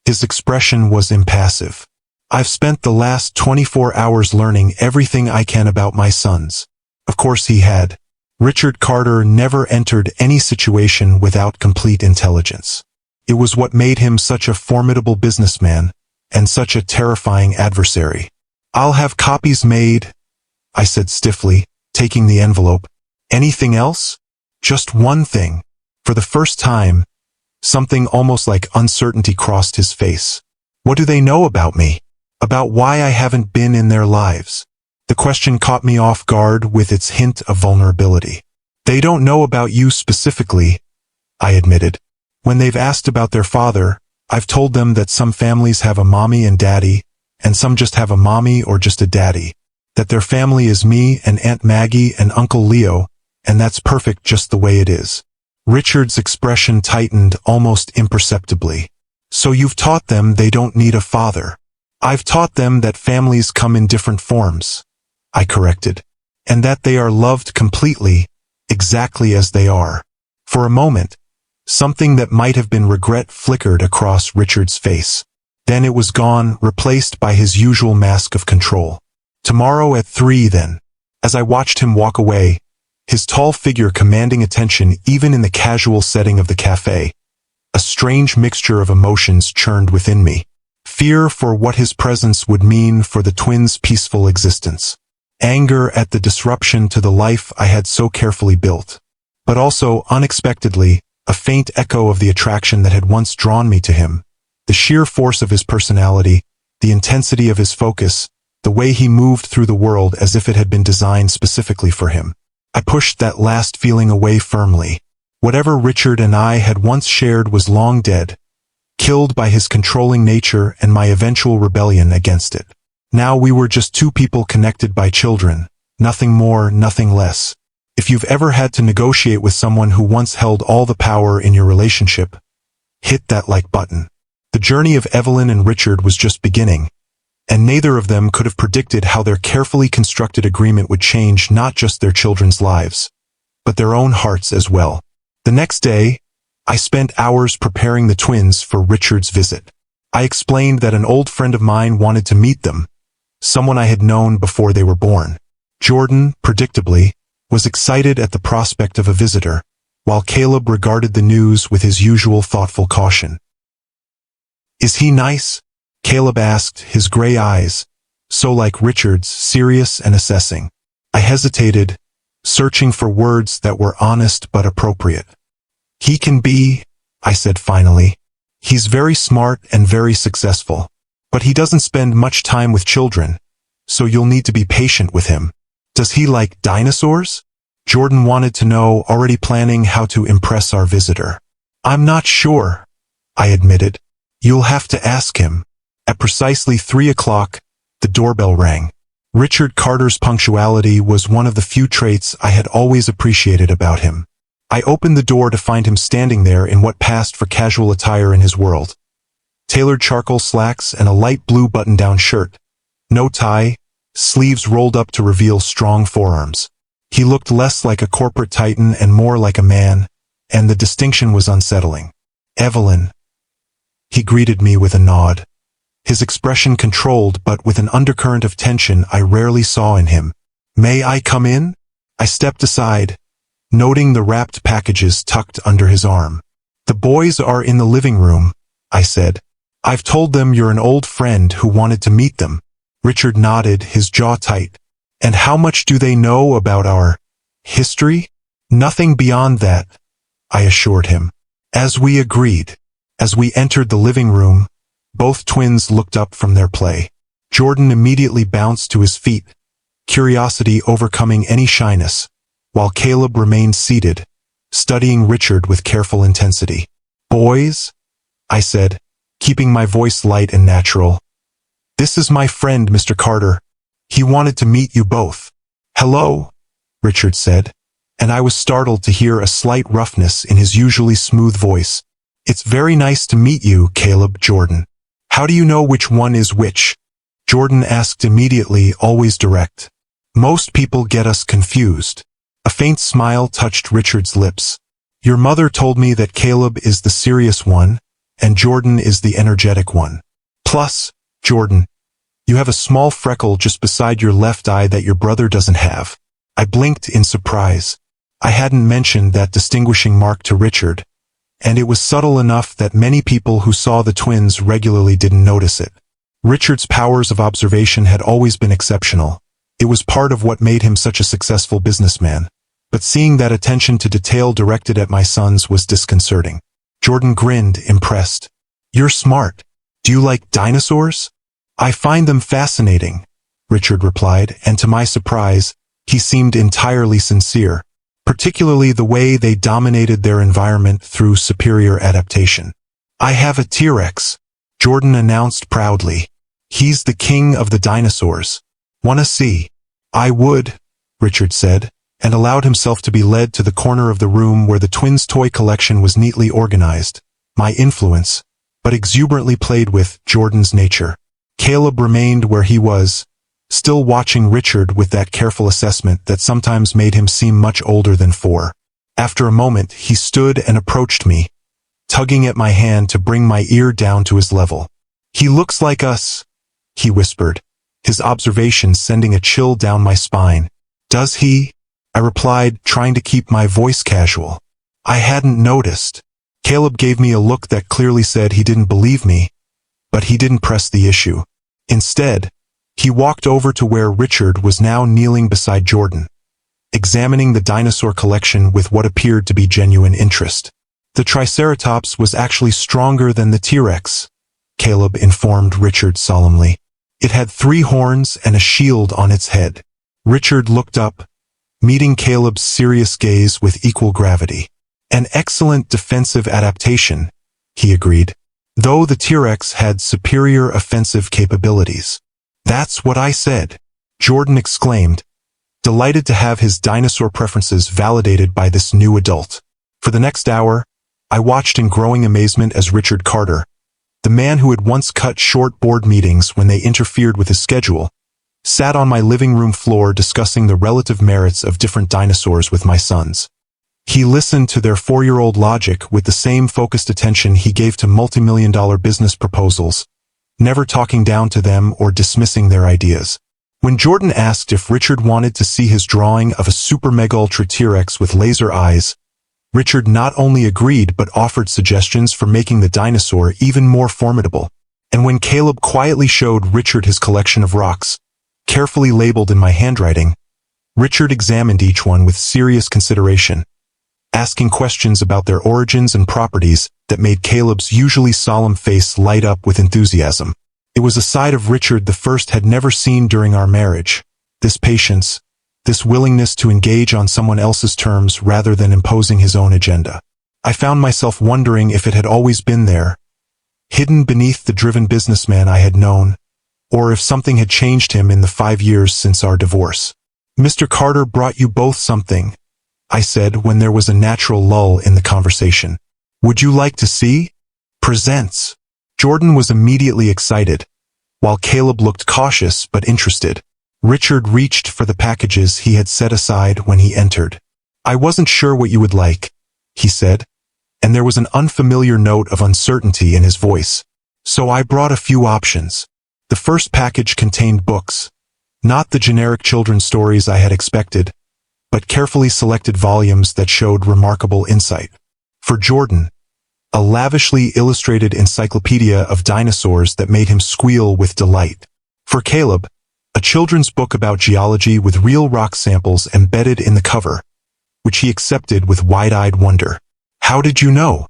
His expression was impassive. I've spent the last 24 hours learning everything I can about my sons. Of course he had. Richard Carter never entered any situation without complete intelligence. It was what made him such a formidable businessman and such a terrifying adversary. I'll have copies made, I said stiffly, taking the envelope. Anything else? Just one thing. For the first time, something almost like uncertainty crossed his face. What do they know about me? About why I haven't been in their lives? The question caught me off guard with its hint of vulnerability. They don't know about you specifically, I admitted. When they've asked about their father, I've told them that some families have a mommy and daddy, and some just have a mommy or just a daddy. That their family is me and Aunt Maggie and Uncle Leo, and that's perfect just the way it is. Richard's expression tightened almost imperceptibly. So you've taught them they don't need a father. I've taught them that families come in different forms, I corrected, and that they are loved completely, exactly as they are. For a moment, something that might have been regret flickered across Richard's face. Then it was gone, replaced by his usual mask of control. Tomorrow at 3 then. As I watched him walk away, his tall figure commanding attention even in the casual setting of the cafe, a strange mixture of emotions churned within me. Fear for what his presence would mean for the twins' peaceful existence. Anger at the disruption to the life I had so carefully built. But also, unexpectedly, a faint echo of the attraction that had once drawn me to him. The sheer force of his personality, the intensity of his focus, the way he moved through the world as if it had been designed specifically for him. I pushed that last feeling away firmly. Whatever Richard and I had once shared was long dead, killed by his controlling nature and my eventual rebellion against it. Now we were just two people connected by children, nothing more, nothing less. If you've ever had to negotiate with someone who once held all the power in your relationship, hit that like button. The journey of Evelyn and Richard was just beginning, and neither of them could have predicted how their carefully constructed agreement would change not just their children's lives, but their own hearts as well. The next day, I spent hours preparing the twins for Richard's visit. I explained that an old friend of mine wanted to meet them, someone I had known before they were born. Jordan, predictably, was excited at the prospect of a visitor, while Caleb regarded the news with his usual thoughtful caution. "Is he nice?" Caleb asked, his gray eyes, so like Richard's, serious and assessing. I hesitated, searching for words that were honest but appropriate. "He can be," I said finally. "He's very smart and very successful, but he doesn't spend much time with children, so you'll need to be patient with him." "Does he like dinosaurs?" Jordan wanted to know, already planning how to impress our visitor. "I'm not sure," I admitted. "You'll have to ask him." At precisely 3 o'clock, the doorbell rang. Richard Carter's punctuality was one of the few traits I had always appreciated about him. I opened the door to find him standing there in what passed for casual attire in his world. Tailored charcoal slacks and a light blue button-down shirt. No tie, sleeves rolled up to reveal strong forearms. He looked less like a corporate titan and more like a man, and the distinction was unsettling. "Evelyn." He greeted me with a nod. His expression controlled but with an undercurrent of tension I rarely saw in him. "May I come in?" I stepped aside, noting the wrapped packages tucked under his arm. "The boys are in the living room," I said. "I've told them you're an old friend who wanted to meet them." Richard nodded, his jaw tight. "And how much do they know about our history?" "Nothing beyond that," I assured him. As we agreed. As we entered the living room, both twins looked up from their play. Jordan immediately bounced to his feet, curiosity overcoming any shyness, while Caleb remained seated, studying Richard with careful intensity. "Boys," I said, keeping my voice light and natural. "This is my friend, Mr. Carter. He wanted to meet you both." "Hello," Richard said, and I was startled to hear a slight roughness in his usually smooth voice. "It's very nice to meet you, Caleb." "Jordan." "How do you know which one is which?" Jordan asked immediately, always direct. "Most people get us confused." A faint smile touched Richard's lips. "Your mother told me that Caleb is the serious one, and Jordan is the energetic one. Plus, Jordan, you have a small freckle just beside your left eye that your brother doesn't have." I blinked in surprise. I hadn't mentioned that distinguishing mark to Richard, and it was subtle enough that many people who saw the twins regularly didn't notice it. Richard's powers of observation had always been exceptional. It was part of what made him such a successful businessman. But seeing that attention to detail directed at my sons was disconcerting. Jordan grinned, impressed. "You're smart. Do you like dinosaurs?" "I find them fascinating," Richard replied, and to my surprise, he seemed entirely sincere, particularly the way they dominated their environment through superior adaptation. "I have a T-Rex," Jordan announced proudly. "He's the king of the dinosaurs. Wanna see?" "I would," Richard said, and allowed himself to be led to the corner of the room where the twins' toy collection was neatly organized. My influence, but exuberantly played with, Jordan's nature. Caleb remained where he was, still watching Richard with that careful assessment that sometimes made him seem much older than 4. After a moment, he stood and approached me, tugging at my hand to bring my ear down to his level. "He looks like us," he whispered, his observation sending a chill down my spine. "Does he?" I replied, trying to keep my voice casual. "I hadn't noticed." Caleb gave me a look that clearly said he didn't believe me, but he didn't press the issue. Instead, He walked over to where Richard was now kneeling beside Jordan, examining the dinosaur collection with what appeared to be genuine interest. The Triceratops was actually stronger than the T-Rex, Caleb informed Richard solemnly. It had 3 horns and a shield on its head. Richard looked up, meeting Caleb's serious gaze with equal gravity. An excellent defensive adaptation, he agreed, though the T-Rex had superior offensive capabilities. That's what I said, Jordan exclaimed, delighted to have his dinosaur preferences validated by this new adult. For the next hour, I watched in growing amazement as Richard Carter, the man who had once cut short board meetings when they interfered with his schedule, sat on my living room floor discussing the relative merits of different dinosaurs with my sons. He listened to their 4-year-old logic with the same focused attention he gave to multi-million-dollar business proposals, never talking down to them or dismissing their ideas. When Jordan asked if Richard wanted to see his drawing of a super mega ultra T-Rex with laser eyes, Richard not only agreed but offered suggestions for making the dinosaur even more formidable. And when Caleb quietly showed Richard his collection of rocks, carefully labeled in my handwriting, Richard examined each one with serious consideration, asking questions about their origins and properties that made Caleb's usually solemn face light up with enthusiasm. It was a side of Richard the first had never seen during our marriage, this patience, this willingness to engage on someone else's terms rather than imposing his own agenda. I found myself wondering if it had always been there, hidden beneath the driven businessman I had known, or if something had changed him in the 5 years since our divorce. Mr. Carter brought you both something, I said when there was a natural lull in the conversation. Would you like to see? Presents. Jordan was immediately excited, while Caleb looked cautious but interested. Richard reached for the packages he had set aside when he entered. I wasn't sure what you would like, he said, and there was an unfamiliar note of uncertainty in his voice. So I brought a few options. The first package contained books, not the generic children's stories I had expected, but carefully selected volumes that showed remarkable insight. For Jordan, a lavishly illustrated encyclopedia of dinosaurs that made him squeal with delight. For Caleb, a children's book about geology with real rock samples embedded in the cover, which he accepted with wide-eyed wonder. How did you know?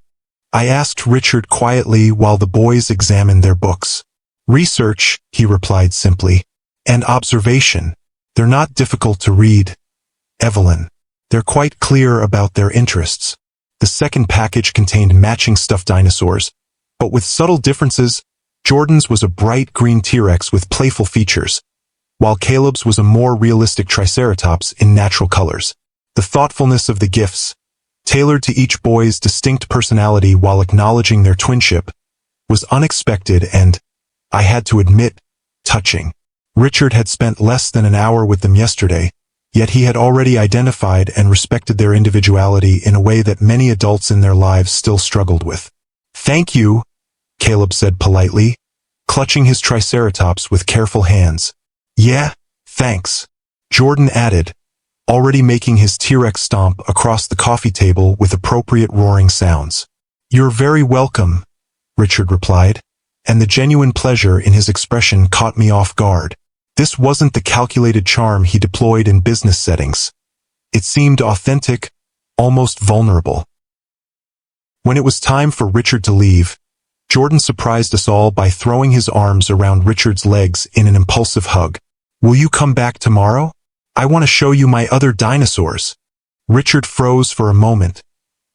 I asked Richard quietly while the boys examined their books. Research, he replied simply, and observation. They're not difficult to read, Evelyn. They're quite clear about their interests. The second package contained matching stuffed dinosaurs, but with subtle differences. Jordan's was a bright green T-Rex with playful features, while Caleb's was a more realistic Triceratops in natural colors. The thoughtfulness of the gifts, tailored to each boy's distinct personality while acknowledging their twinship, was unexpected and, I had to admit, touching. Richard had spent less than an hour with them yesterday, yet he had already identified and respected their individuality in a way that many adults in their lives still struggled with. Thank you, Caleb said politely, clutching his Triceratops with careful hands. Yeah, thanks, Jordan added, already making his T-Rex stomp across the coffee table with appropriate roaring sounds. You're very welcome, Richard replied, and the genuine pleasure in his expression caught me off guard. This wasn't the calculated charm he deployed in business settings. It seemed authentic, almost vulnerable. When it was time for Richard to leave, Jordan surprised us all by throwing his arms around Richard's legs in an impulsive hug. Will you come back tomorrow? I want to show you my other dinosaurs. Richard froze for a moment,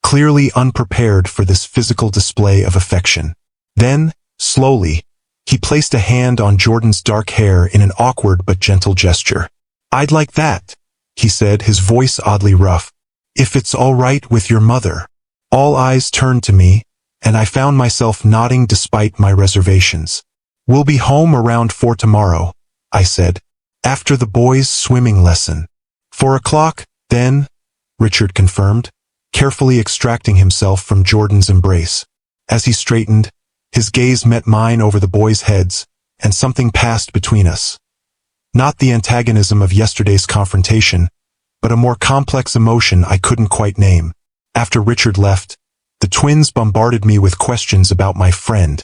clearly unprepared for this physical display of affection. Then, slowly, he placed a hand on Jordan's dark hair in an awkward but gentle gesture. I'd like that, he said, his voice oddly rough. If it's all right with your mother. All eyes turned to me, and I found myself nodding despite my reservations. We'll be home around 4 tomorrow, I said, after the boys' swimming lesson. 4 o'clock, then, Richard confirmed, carefully extracting himself from Jordan's embrace. As he straightened, his gaze met mine over the boys' heads, and something passed between us. Not the antagonism of yesterday's confrontation, but a more complex emotion I couldn't quite name. After Richard left, the twins bombarded me with questions about my friend,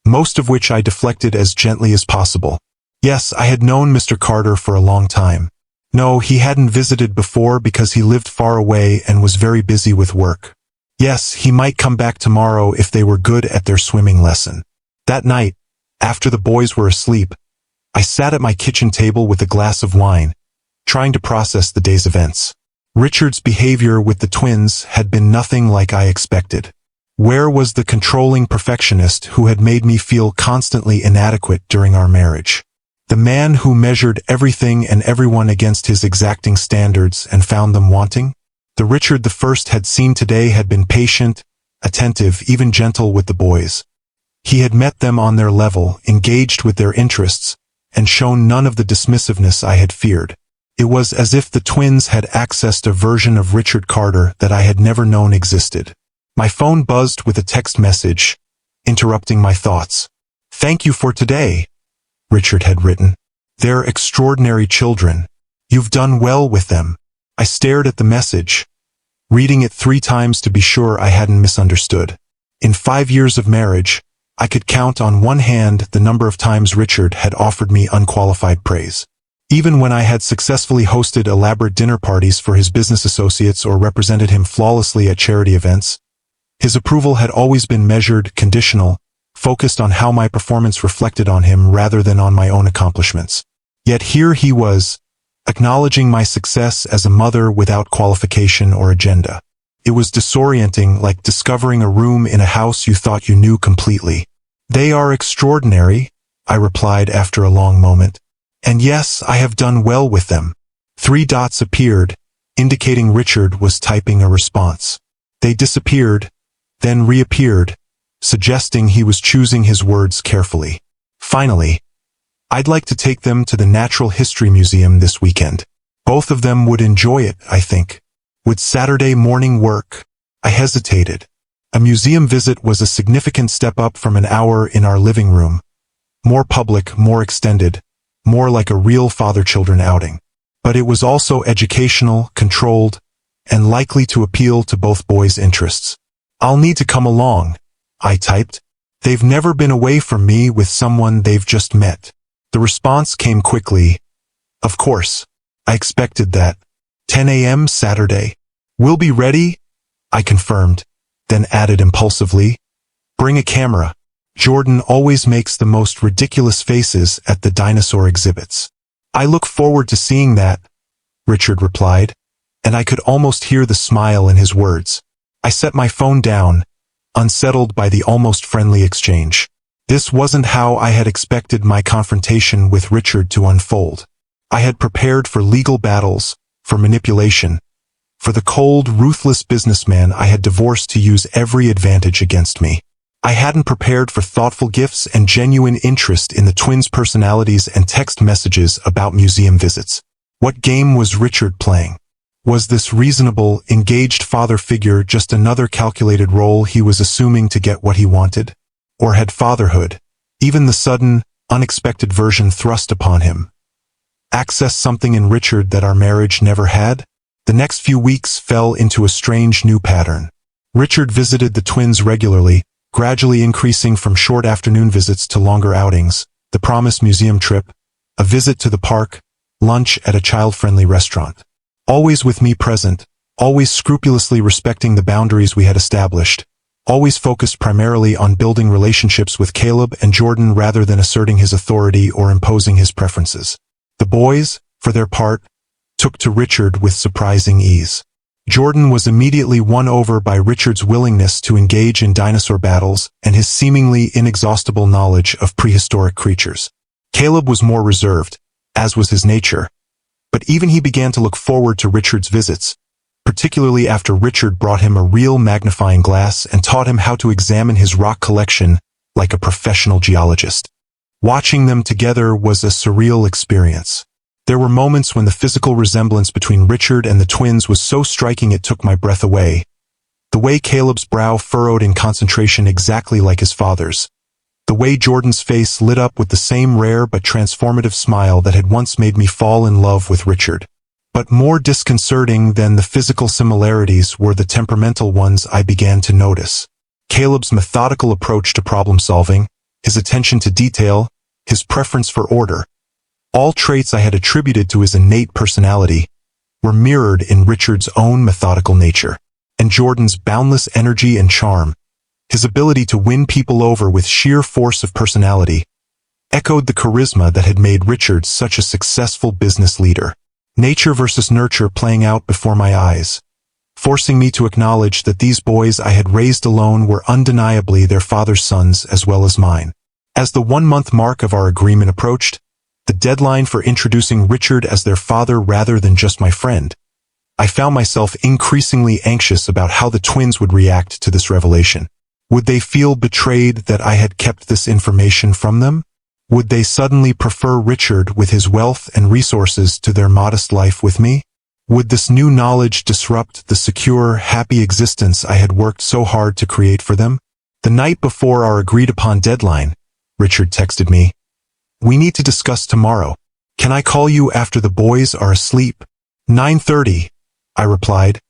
most of which I deflected as gently as possible. Yes, I had known Mr. Carter for a long time. No, he hadn't visited before because he lived far away and was very busy with work. Yes, he might come back tomorrow if they were good at their swimming lesson. That night, after the boys were asleep, I sat at my kitchen table with a glass of wine, trying to process the day's events. Richard's behavior with the twins had been nothing like I expected. Where was the controlling perfectionist who had made me feel constantly inadequate during our marriage? The man who measured everything and everyone against his exacting standards and found them wanting? The Richard I had seen today had been patient, attentive, even gentle with the boys. He had met them on their level, engaged with their interests, and shown none of the dismissiveness I had feared. It was as if the twins had accessed a version of Richard Carter that I had never known existed. My phone buzzed with a text message, interrupting my thoughts. "Thank you for today," Richard had written. "They're extraordinary children. You've done well with them." I stared at the message, reading it 3 times to be sure I hadn't misunderstood. In 5 years of marriage, I could count on one hand the number of times Richard had offered me unqualified praise. Even when I had successfully hosted elaborate dinner parties for his business associates or represented him flawlessly at charity events, his approval had always been measured, conditional, focused on how my performance reflected on him rather than on my own accomplishments. Yet here he was, acknowledging my success as a mother without qualification or agenda. It was disorienting, like discovering a room in a house you thought you knew completely. "They are extraordinary," I replied after a long moment. "And yes, I have done well with them." 3 dots appeared, indicating Richard was typing a response. They disappeared, then reappeared, suggesting he was choosing his words carefully. Finally, "I'd like to take them to the Natural History Museum this weekend. Both of them would enjoy it, I think. Would Saturday morning work?" I hesitated. A museum visit was a significant step up from an hour in our living room. More public, more extended, more like a real father-children outing. But it was also educational, controlled, and likely to appeal to both boys' interests. "I'll need to come along," I typed. "They've never been away from me with someone they've just met." The response came quickly. "Of course. I expected that. 10 a.m. Saturday. We'll be ready," I confirmed, then added impulsively, "Bring a camera. Jordan always makes the most ridiculous faces at the dinosaur exhibits." "I look forward to seeing that," Richard replied, and I could almost hear the smile in his words. I set my phone down, unsettled by the almost friendly exchange. This wasn't how I had expected my confrontation with Richard to unfold. I had prepared for legal battles, for manipulation, for the cold, ruthless businessman I had divorced to use every advantage against me. I hadn't prepared for thoughtful gifts and genuine interest in the twins' personalities and text messages about museum visits. What game was Richard playing? Was this reasonable, engaged father figure just another calculated role he was assuming to get what he wanted? Or had fatherhood, even the sudden, unexpected version thrust upon him, accessed something in Richard that our marriage never had? The next few weeks fell into a strange new pattern. Richard visited the twins regularly, gradually increasing from short afternoon visits to longer outings, the promised museum trip, a visit to the park, lunch at a child-friendly restaurant. Always with me present, always scrupulously respecting the boundaries we had established, always focused primarily on building relationships with Caleb and Jordan rather than asserting his authority or imposing his preferences. The boys, for their part, took to Richard with surprising ease. Jordan was immediately won over by Richard's willingness to engage in dinosaur battles and his seemingly inexhaustible knowledge of prehistoric creatures. Caleb was more reserved, as was his nature, but even he began to look forward to Richard's visits, particularly after Richard brought him a real magnifying glass and taught him how to examine his rock collection like a professional geologist. Watching them together was a surreal experience. There were moments when the physical resemblance between Richard and the twins was so striking it took my breath away. The way Caleb's brow furrowed in concentration exactly like his father's. The way Jordan's face lit up with the same rare but transformative smile that had once made me fall in love with Richard. But more disconcerting than the physical similarities were the temperamental ones I began to notice. Caleb's methodical approach to problem solving, his attention to detail, his preference for order. All traits I had attributed to his innate personality were mirrored in Richard's own methodical nature, and Jordan's boundless energy and charm, his ability to win people over with sheer force of personality, echoed the charisma that had made Richard such a successful business leader. Nature versus nurture playing out before my eyes, forcing me to acknowledge that these boys I had raised alone were undeniably their father's sons as well as mine. As the 1-month mark of our agreement approached, the deadline for introducing Richard as their father rather than just my friend, I found myself increasingly anxious about how the twins would react to this revelation. Would they feel betrayed that I had kept this information from them? Would they suddenly prefer Richard with his wealth and resources to their modest life with me? Would this new knowledge disrupt the secure, happy existence I had worked so hard to create for them? The night before our agreed-upon deadline, Richard texted me, "We need to discuss tomorrow. Can I call you after the boys are asleep?" 9:30, I replied,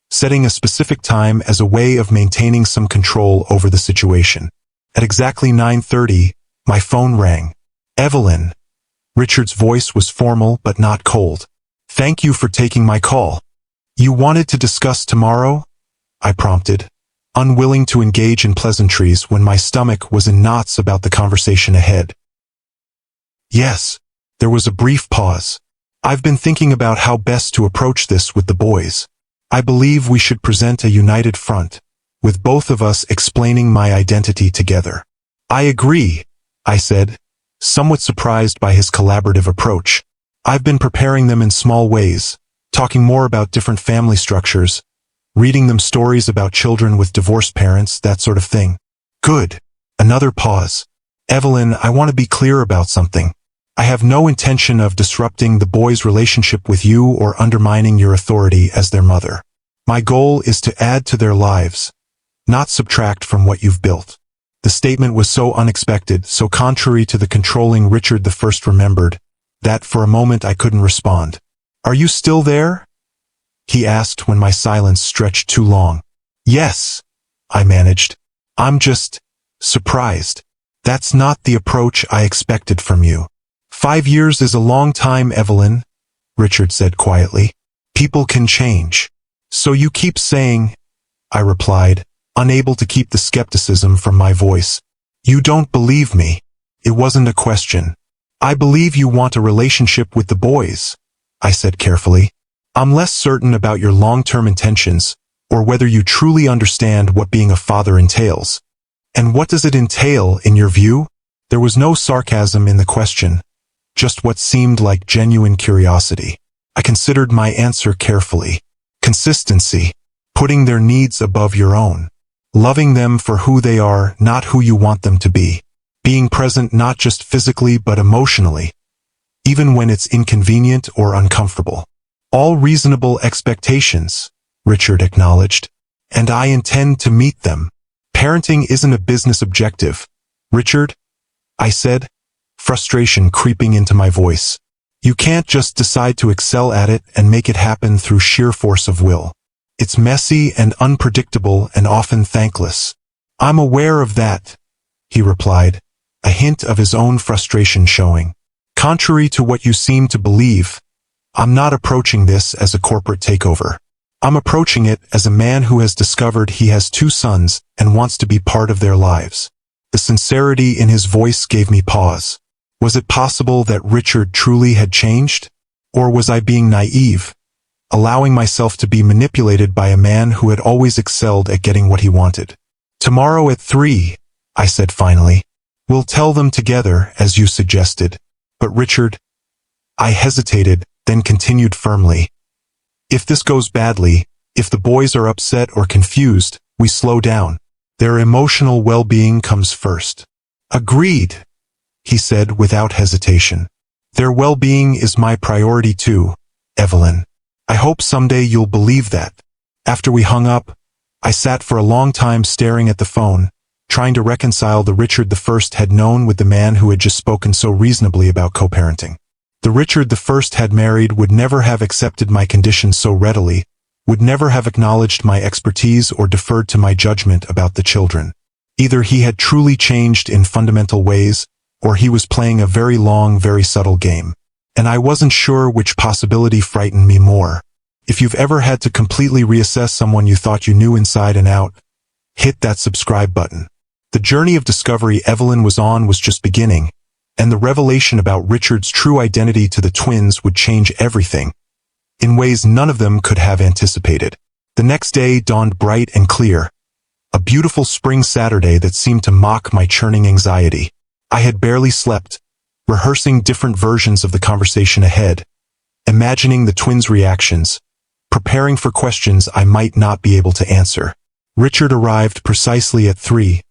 setting a specific time as a way of maintaining some control over the situation. At exactly 9:30, my phone rang. "Evelyn." Richard's voice was formal but not cold. "Thank you for taking my call. You wanted to discuss tomorrow?" I prompted, unwilling to engage in pleasantries when my stomach was in knots about the conversation ahead. "Yes." There was a brief pause. "I've been thinking about how best to approach this with the boys. I believe we should present a united front, with both of us explaining my identity together." "I agree," I said, somewhat surprised by his collaborative approach. "I've been preparing them in small ways, talking more about different family structures, reading them stories about children with divorced parents, that sort of thing." "Good." Another pause. "Evelyn, I want to be clear about something. I have no intention of disrupting the boys' relationship with you or undermining your authority as their mother. My goal is to add to their lives, not subtract from what you've built." The statement was so unexpected, so contrary to the controlling Richard I remembered, that for a moment I couldn't respond. "Are you still there?" he asked when my silence stretched too long. "Yes," I managed. "I'm just surprised. That's not the approach I expected from you." 5 years is a long time, Evelyn," Richard said quietly. "People can change." "So you keep saying," I replied, unable to keep the skepticism from my voice. "You don't believe me." It wasn't a question. "I believe you want a relationship with the boys," I said carefully. "I'm less certain about your long-term intentions, or whether you truly understand what being a father entails." "And what does it entail, in your view?" There was no sarcasm in the question, just what seemed like genuine curiosity. I considered my answer carefully. "Consistency. Putting their needs above your own. Loving them for who they are, not who you want them to be. Being present not just physically but emotionally, even when it's inconvenient or uncomfortable." "All reasonable expectations," Richard acknowledged, "and I intend to meet them." "Parenting isn't a business objective, Richard," I said, frustration creeping into my voice. "You can't just decide to excel at it and make it happen through sheer force of will. It's messy and unpredictable and often thankless." "I'm aware of that," he replied, a hint of his own frustration showing. "Contrary to what you seem to believe, I'm not approaching this as a corporate takeover. I'm approaching it as a man who has discovered he has 2 sons and wants to be part of their lives." The sincerity in his voice gave me pause. Was it possible that Richard truly had changed? Or was I being naive, allowing myself to be manipulated by a man who had always excelled at getting what he wanted? "Tomorrow at 3, I said finally. "We'll tell them together, as you suggested." "But Richard," I hesitated, then continued firmly, "if this goes badly, if the boys are upset or confused, we slow down. Their emotional well-being comes first." "Agreed," he said without hesitation. "Their well-being is my priority too, Evelyn. I hope someday you'll believe that." After we hung up, I sat for a long time staring at the phone, trying to reconcile the Richard I had known with the man who had just spoken so reasonably about co-parenting. The Richard I had married would never have accepted my conditions so readily, would never have acknowledged my expertise or deferred to my judgment about the children. Either he had truly changed in fundamental ways, or he was playing a very long, very subtle game. and I wasn't sure which possibility frightened me more. If you've ever had to completely reassess someone you thought you knew inside and out, hit that subscribe button. The journey of discovery Evelyn was on was just beginning, and the revelation about Richard's true identity to the twins would change everything, in ways none of them could have anticipated. The next day dawned bright and clear, a beautiful spring Saturday that seemed to mock my churning anxiety. I had barely slept, rehearsing different versions of the conversation ahead, imagining the twins' reactions, preparing for questions I might not be able to answer. Richard arrived precisely at 3,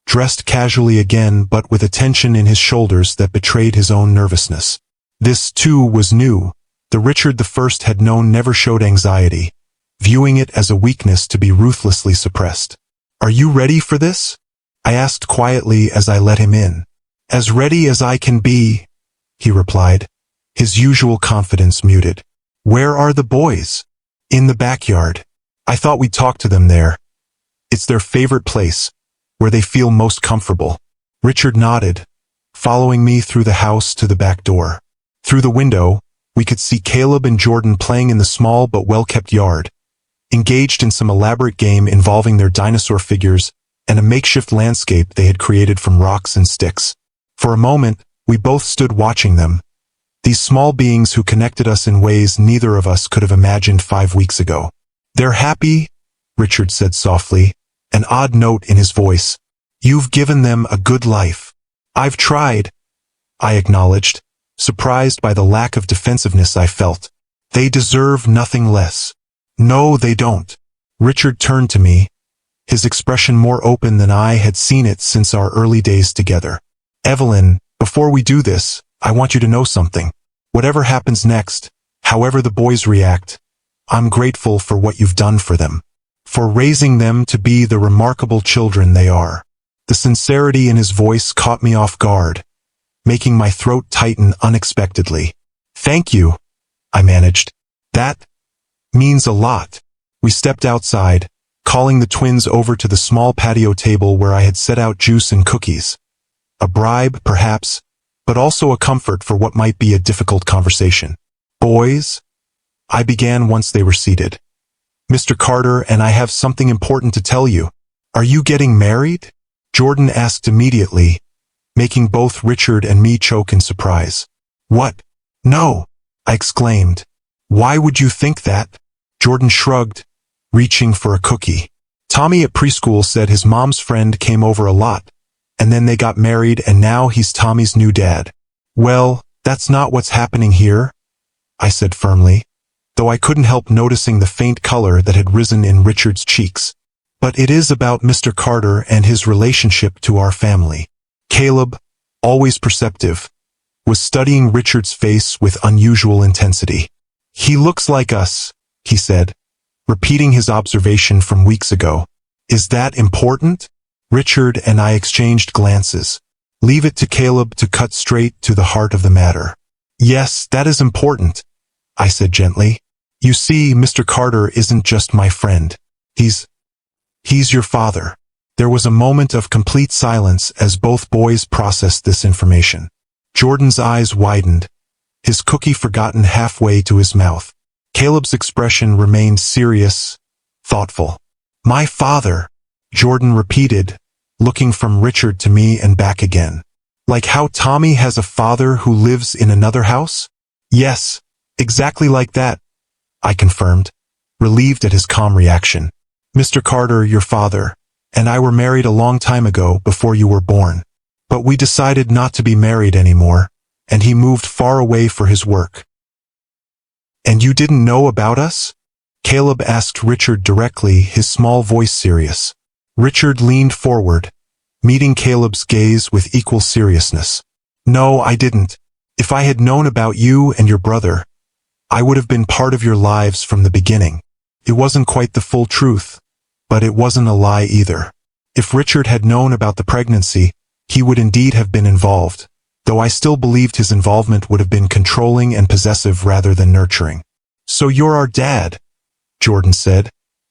dressed casually again but with a tension in his shoulders that betrayed his own nervousness. This, too, was new. The Richard I had known never showed anxiety, viewing it as a weakness to be ruthlessly suppressed. "Are you ready for this?" I asked quietly as I let him in. "As ready as I can be," he replied, his usual confidence muted. "Where are the boys?" "In the backyard. I thought we'd talk to them there. It's their favorite place, where they feel most comfortable." Richard nodded, following me through the house to the back door. Through the window, we could see Caleb and Jordan playing in the small but well-kept yard, engaged in some elaborate game involving their dinosaur figures and a makeshift landscape they had created from rocks and sticks. For a moment, we both stood watching them, these small beings who connected us in ways neither of us could have imagined 5 weeks ago. "They're happy," Richard said softly, an odd note in his voice. "You've given them a good life." "I've tried," I acknowledged, surprised by the lack of defensiveness I felt. "They deserve nothing less." "No, they don't." Richard turned to me, his expression more open than I had seen it since our early days together. "Evelyn, before we do this, I want you to know something. Whatever happens next, however the boys react, I'm grateful for what you've done for them, for raising them to be the remarkable children they are." The sincerity in his voice caught me off guard, making my throat tighten unexpectedly. "Thank you," I managed. "That means a lot." We stepped outside, calling the twins over to the small patio table where I had set out juice and cookies. A bribe, perhaps, but also a comfort for what might be a difficult conversation. "Boys," I began once they were seated, "Mr. Carter and I have something important to tell you." "Are you getting married?" Jordan asked immediately, making both Richard and me choke in surprise. "What? No," I exclaimed. "Why would you think that?" Jordan shrugged, reaching for a cookie. "Tommy at preschool said his mom's friend came over a lot, and then they got married and now he's Tommy's new dad." "Well, that's not what's happening here," I said firmly, though I couldn't help noticing the faint color that had risen in Richard's cheeks. "But it is about Mr. Carter and his relationship to our family." Caleb, always perceptive, was studying Richard's face with unusual intensity. "He looks like us," he said, repeating his observation from weeks ago. "Is that important?" Richard and I exchanged glances. Leave it to Caleb to cut straight to the heart of the matter. "Yes, that is important," I said gently. "You see, Mr. Carter isn't just my friend. He's your father." There was a moment of complete silence as both boys processed this information. Jordan's eyes widened, his cookie forgotten halfway to his mouth. Caleb's expression remained serious, thoughtful. "My father," Jordan repeated, looking from Richard to me and back again. "Like how Tommy has a father who lives in another house?" "Yes, exactly like that," I confirmed, relieved at his calm reaction. "Mr. Carter, your father, and I were married a long time ago before you were born. But we decided not to be married anymore, and he moved far away for his work." "And you didn't know about us?" Caleb asked Richard directly, his small voice serious. Richard leaned forward, meeting Caleb's gaze with equal seriousness. "No, I didn't. If I had known about you and your brother, I would have been part of your lives from the beginning. It wasn't quite the full truth, but it wasn't a lie either. If Richard had known about the pregnancy, he would indeed have been involved, though I still believed his involvement would have been controlling and possessive rather than nurturing." "So you're our dad," Jordan said,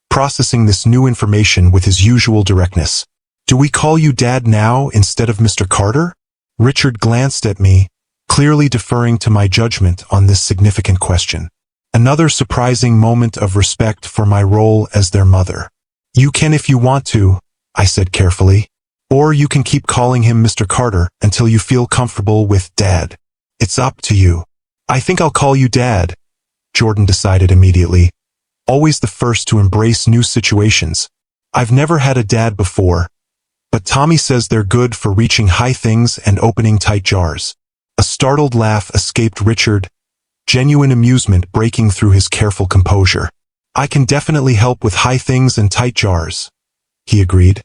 processing this new information with his usual directness. "Do we call you Dad now instead of Mr. Carter?" Richard glanced at me, clearly deferring to my judgment on this significant question. Another surprising moment of respect for my role as their mother. You can if you want to, I said carefully. Or you can keep calling him Mr. Carter until you feel comfortable with Dad. It's up to you. I think I'll call you Dad, Jordan decided immediately. Always the first to embrace new situations. I've never had a dad before, but Tommy says they're good for reaching high things and opening tight jars. A startled laugh escaped Richard, genuine amusement breaking through his careful composure. I can definitely help with high things and tight jars, he agreed,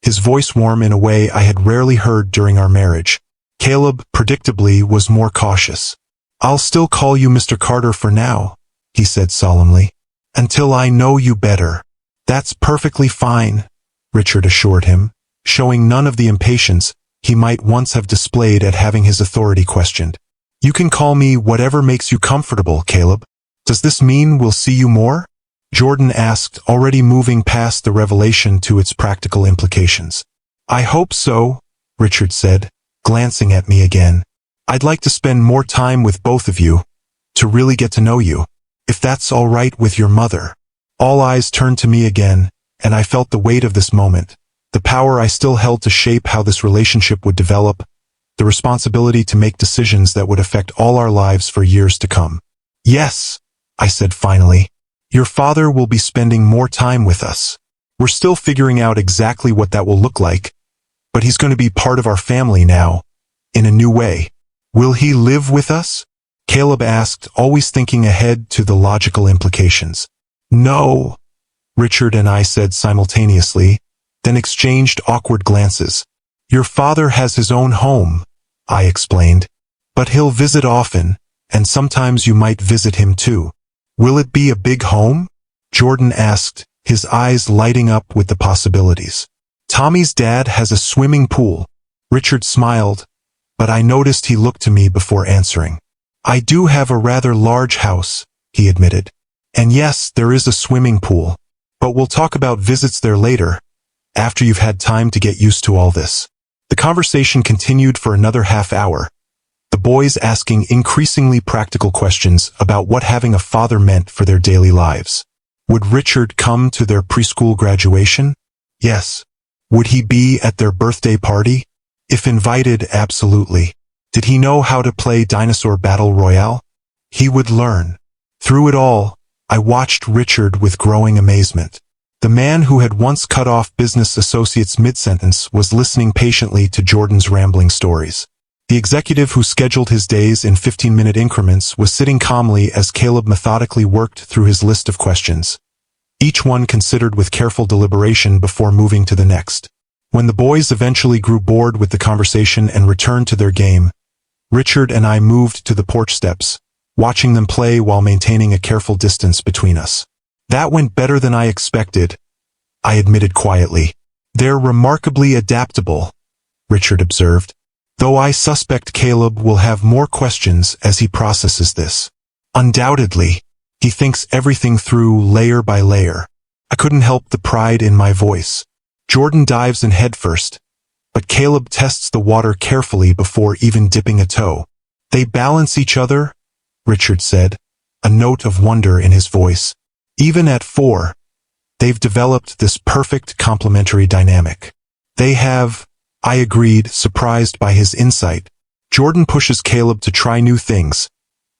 his voice warm in a way I had rarely heard during our marriage. Caleb, predictably, was more cautious. I'll still call you Mr. Carter for now, he said solemnly, until I know you better. That's perfectly fine, Richard assured him, showing none of the impatience he might once have displayed at having his authority questioned. You can call me whatever makes you comfortable, Caleb. Does this mean we'll see you more? Jordan asked, already moving past the revelation to its practical implications. I hope so, Richard said, glancing at me again. I'd like to spend more time with both of you, to really get to know you, if that's all right with your mother. All eyes turned to me again, and I felt the weight of this moment, the power I still held to shape how this relationship would develop, the responsibility to make decisions that would affect all our lives for years to come. Yes, I said finally. Your father will be spending more time with us. We're still figuring out exactly what that will look like, but he's going to be part of our family now, in a new way. Will he live with us? Caleb asked, always thinking ahead to the logical implications. No, Richard and I said simultaneously, then exchanged awkward glances. Your father has his own home, I explained, but he'll visit often, and sometimes you might visit him too. Will it be a big home? Jordan asked, his eyes lighting up with the possibilities. Tommy's dad has a swimming pool. Richard smiled, but I noticed he looked to me before answering. I do have a rather large house, he admitted. And yes, there is a swimming pool, but we'll talk about visits there later, after you've had time to get used to all this. The conversation continued for another half hour, the boys asking increasingly practical questions about what having a father meant for their daily lives. Would Richard come to their preschool graduation? Yes. Would he be at their birthday party? If invited, absolutely. Did he know how to play Dinosaur Battle Royale? He would learn. Through it all, I watched Richard with growing amazement. The man who had once cut off business associates mid-sentence was listening patiently to Jordan's rambling stories. The executive who scheduled his days in 15-minute increments was sitting calmly as Caleb methodically worked through his list of questions, each one considered with careful deliberation before moving to the next. When the boys eventually grew bored with the conversation and returned to their game, Richard and I moved to the porch steps, watching them play while maintaining a careful distance between us. That went better than I expected, I admitted quietly. They're remarkably adaptable, Richard observed, though I suspect Caleb will have more questions as he processes this. Undoubtedly, he thinks everything through layer by layer. I couldn't help the pride in my voice. Jordan dives in headfirst, but Caleb tests the water carefully before even dipping a toe. They balance each other, Richard said, a note of wonder in his voice. Even at 4, they've developed this perfect complementary dynamic. They have, I agreed, surprised by his insight. Jordan pushes Caleb to try new things,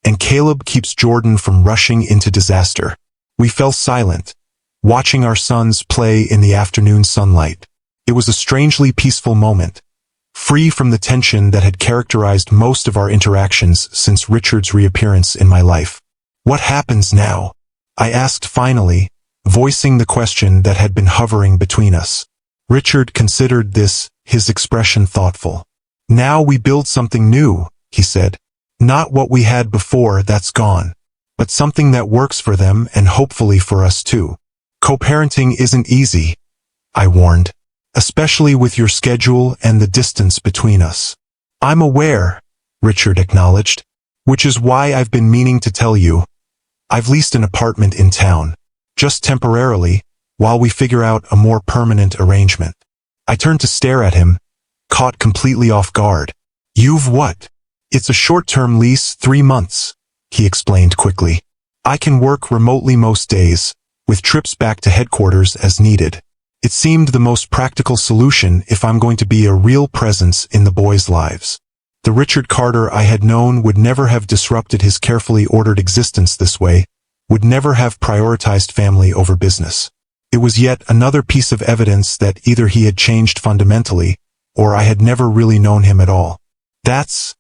and Caleb keeps Jordan from rushing into disaster. We fell silent, watching our sons play in the afternoon sunlight. It was a strangely peaceful moment, free from the tension that had characterized most of our interactions since Richard's reappearance in my life. What happens now? I asked finally, voicing the question that had been hovering between us. Richard considered this, his expression thoughtful. Now we build something new, he said. Not what we had before, that's gone, but something that works for them and hopefully for us too. Co-parenting isn't easy, I warned, especially with your schedule and the distance between us. I'm aware, Richard acknowledged, which is why I've been meaning to tell you. I've leased an apartment in town, just temporarily, while we figure out a more permanent arrangement. I turned to stare at him, caught completely off guard. You've what? It's a short-term lease, 3 months, he explained quickly. I can work remotely most days, with trips back to headquarters as needed. It seemed the most practical solution if I'm going to be a real presence in the boys' lives. The Richard Carter I had known would never have disrupted his carefully ordered existence this way, would never have prioritized family over business. It was yet another piece of evidence that either he had changed fundamentally, or I had never really known him at all. That's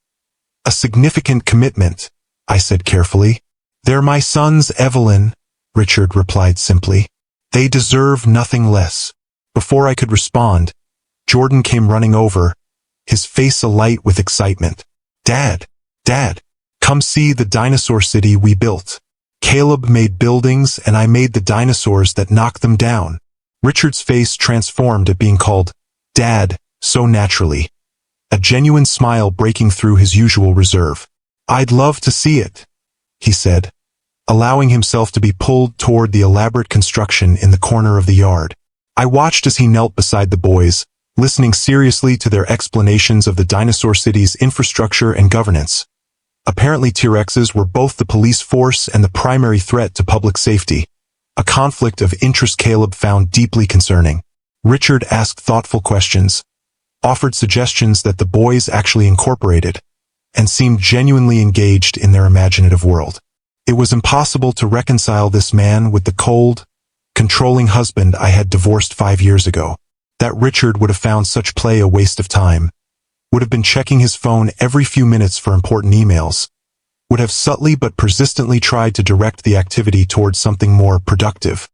a significant commitment, I said carefully. They're my sons, Evelyn, Richard replied simply. They deserve nothing less. Before I could respond, Jordan came running over, his face alight with excitement. Dad, come see the dinosaur city we built. Caleb made buildings and I made the dinosaurs that knocked them down. Richard's face transformed at being called Dad so naturally, a genuine smile breaking through his usual reserve. I'd love to see it, he said, allowing himself to be pulled toward the elaborate construction in the corner of the yard. I watched as he knelt beside the boys, listening seriously to their explanations of the dinosaur city's infrastructure and governance. Apparently T-Rexes were both the police force and the primary threat to public safety, a conflict of interest Caleb found deeply concerning. Richard asked thoughtful questions, offered suggestions that the boys actually incorporated, and seemed genuinely engaged in their imaginative world. It was impossible to reconcile this man with the cold, controlling husband I had divorced 5 years ago. That Richard would have found such play a waste of time, would have been checking his phone every few minutes for important emails, would have subtly but persistently tried to direct the activity towards something more productive.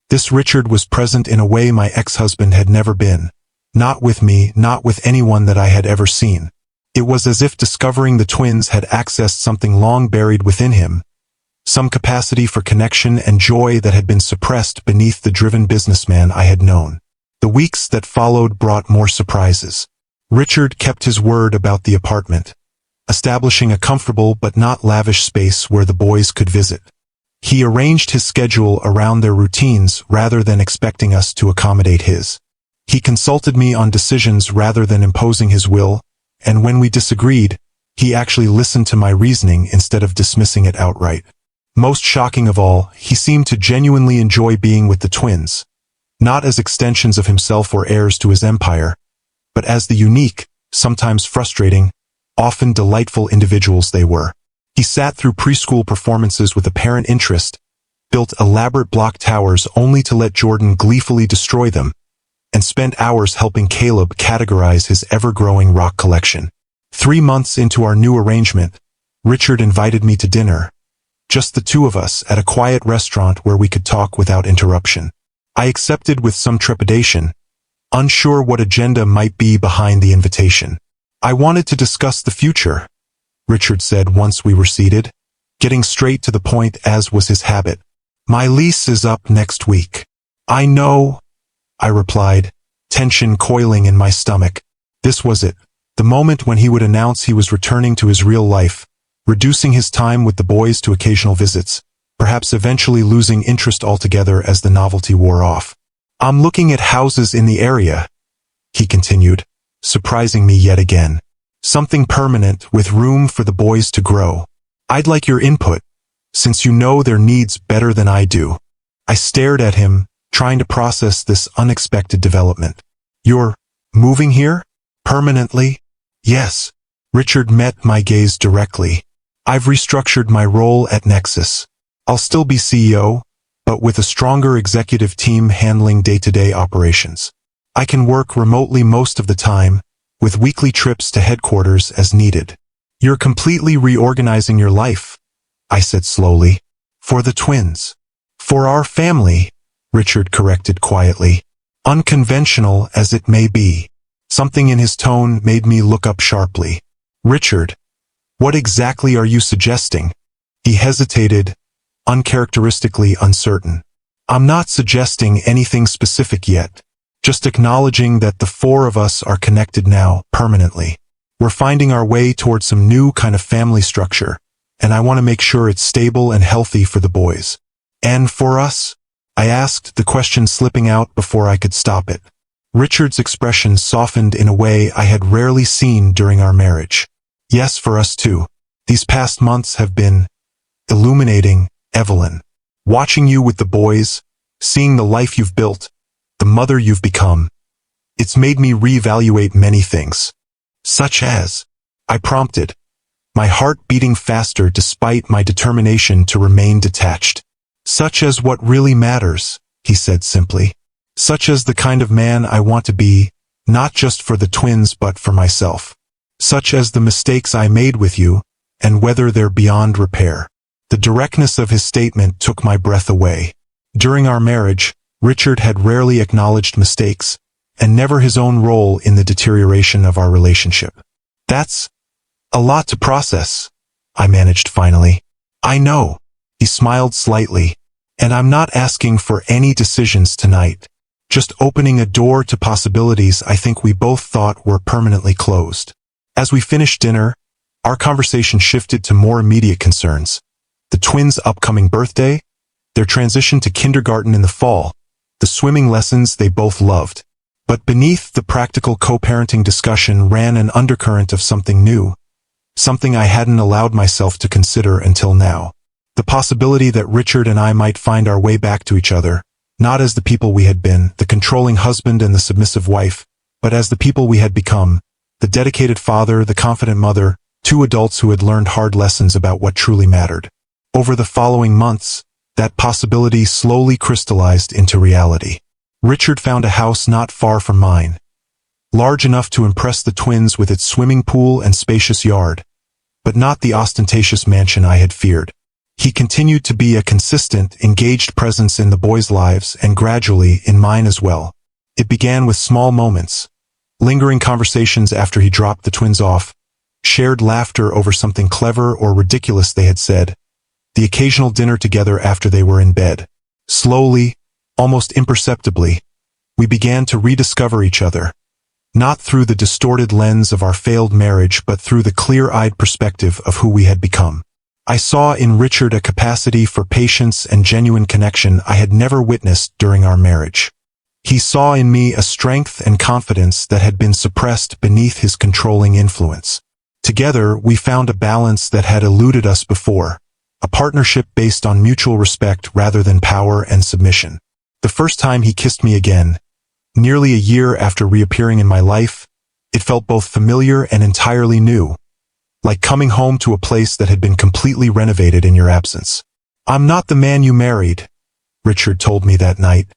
This Richard was present in a way my ex-husband had never been, not with me, not with anyone that I had ever seen. It was as if discovering the twins had accessed something long buried within him, some capacity for connection and joy that had been suppressed beneath the driven businessman I had known. The weeks that followed brought more surprises. Richard kept his word about the apartment, establishing a comfortable but not lavish space where the boys could visit. He arranged his schedule around their routines rather than expecting us to accommodate his. He consulted me on decisions rather than imposing his will, and when we disagreed, he actually listened to my reasoning instead of dismissing it outright. Most shocking of all, he seemed to genuinely enjoy being with the twins, not as extensions of himself or heirs to his empire, but as the unique, sometimes frustrating, often delightful individuals they were. He sat through preschool performances with apparent interest, built elaborate block towers only to let Jordan gleefully destroy them, and spent hours helping Caleb categorize his ever-growing rock collection. 3 months into our new arrangement, Richard invited me to dinner, just the two of us at a quiet restaurant where we could talk without interruption. I accepted with some trepidation, unsure what agenda might be behind the invitation. I wanted to discuss the future, Richard said once we were seated, getting straight to the point as was his habit. My lease is up next week. I know, I replied, tension coiling in my stomach. This was it, the moment when he would announce he was returning to his real life, reducing his time with the boys to occasional visits, perhaps eventually losing interest altogether as the novelty wore off. I'm looking at houses in the area, he continued, surprising me yet again. Something permanent with room for the boys to grow. I'd like your input, since you know their needs better than I do. I stared at him, trying to process this unexpected development. You're moving here? Permanently? Yes. Richard met my gaze directly. I've restructured my role at Nexus. I'll still be CEO, but with a stronger executive team handling day-to-day operations. I can work remotely most of the time, with weekly trips to headquarters as needed. You're completely reorganizing your life, I said slowly. For the twins. For our family, Richard corrected quietly. Unconventional as it may be. Something in his tone made me look up sharply. Richard, what exactly are you suggesting? He hesitated, uncharacteristically uncertain. I'm not suggesting anything specific yet, just acknowledging that the four of us are connected now, permanently. We're finding our way towards some new kind of family structure, and I want to make sure it's stable and healthy for the boys. And for us? I asked, the question slipping out before I could stop it. Richard's expression softened in a way I had rarely seen during our marriage. Yes, for us too. These past months have been illuminating, Evelyn. Watching you with the boys, seeing the life you've built, the mother you've become. It's made me reevaluate many things. Such as, I prompted, my heart beating faster despite my determination to remain detached. Such as what really matters, he said simply. Such as the kind of man I want to be, not just for the twins but for myself. Such as the mistakes I made with you, and whether they're beyond repair. The directness of his statement took my breath away. During our marriage, Richard had rarely acknowledged mistakes, and never his own role in the deterioration of our relationship. That's a lot to process, I managed finally. I know, he smiled slightly, and I'm not asking for any decisions tonight. Just opening a door to possibilities I think we both thought were permanently closed. As we finished dinner, our conversation shifted to more immediate concerns. The twins' upcoming birthday, their transition to kindergarten in the fall, the swimming lessons they both loved. But beneath the practical co-parenting discussion ran an undercurrent of something new, something I hadn't allowed myself to consider until now. The possibility that Richard and I might find our way back to each other, not as the people we had been, the controlling husband and the submissive wife, but as the people we had become, the dedicated father, the confident mother, two adults who had learned hard lessons about what truly mattered. Over the following months, that possibility slowly crystallized into reality. Richard found a house not far from mine, large enough to impress the twins with its swimming pool and spacious yard, but not the ostentatious mansion I had feared. He continued to be a consistent, engaged presence in the boys' lives and gradually in mine as well. It began with small moments, lingering conversations after he dropped the twins off, shared laughter over something clever or ridiculous they had said, the occasional dinner together after they were in bed. Slowly, almost imperceptibly, we began to rediscover each other, not through the distorted lens of our failed marriage but through the clear-eyed perspective of who we had become. I saw in Richard a capacity for patience and genuine connection I had never witnessed during our marriage. He saw in me a strength and confidence that had been suppressed beneath his controlling influence. Together, we found a balance that had eluded us before, a partnership based on mutual respect rather than power and submission. The first time he kissed me again, nearly a year after reappearing in my life, it felt both familiar and entirely new, like coming home to a place that had been completely renovated in your absence. I'm not the man you married, Richard told me that night,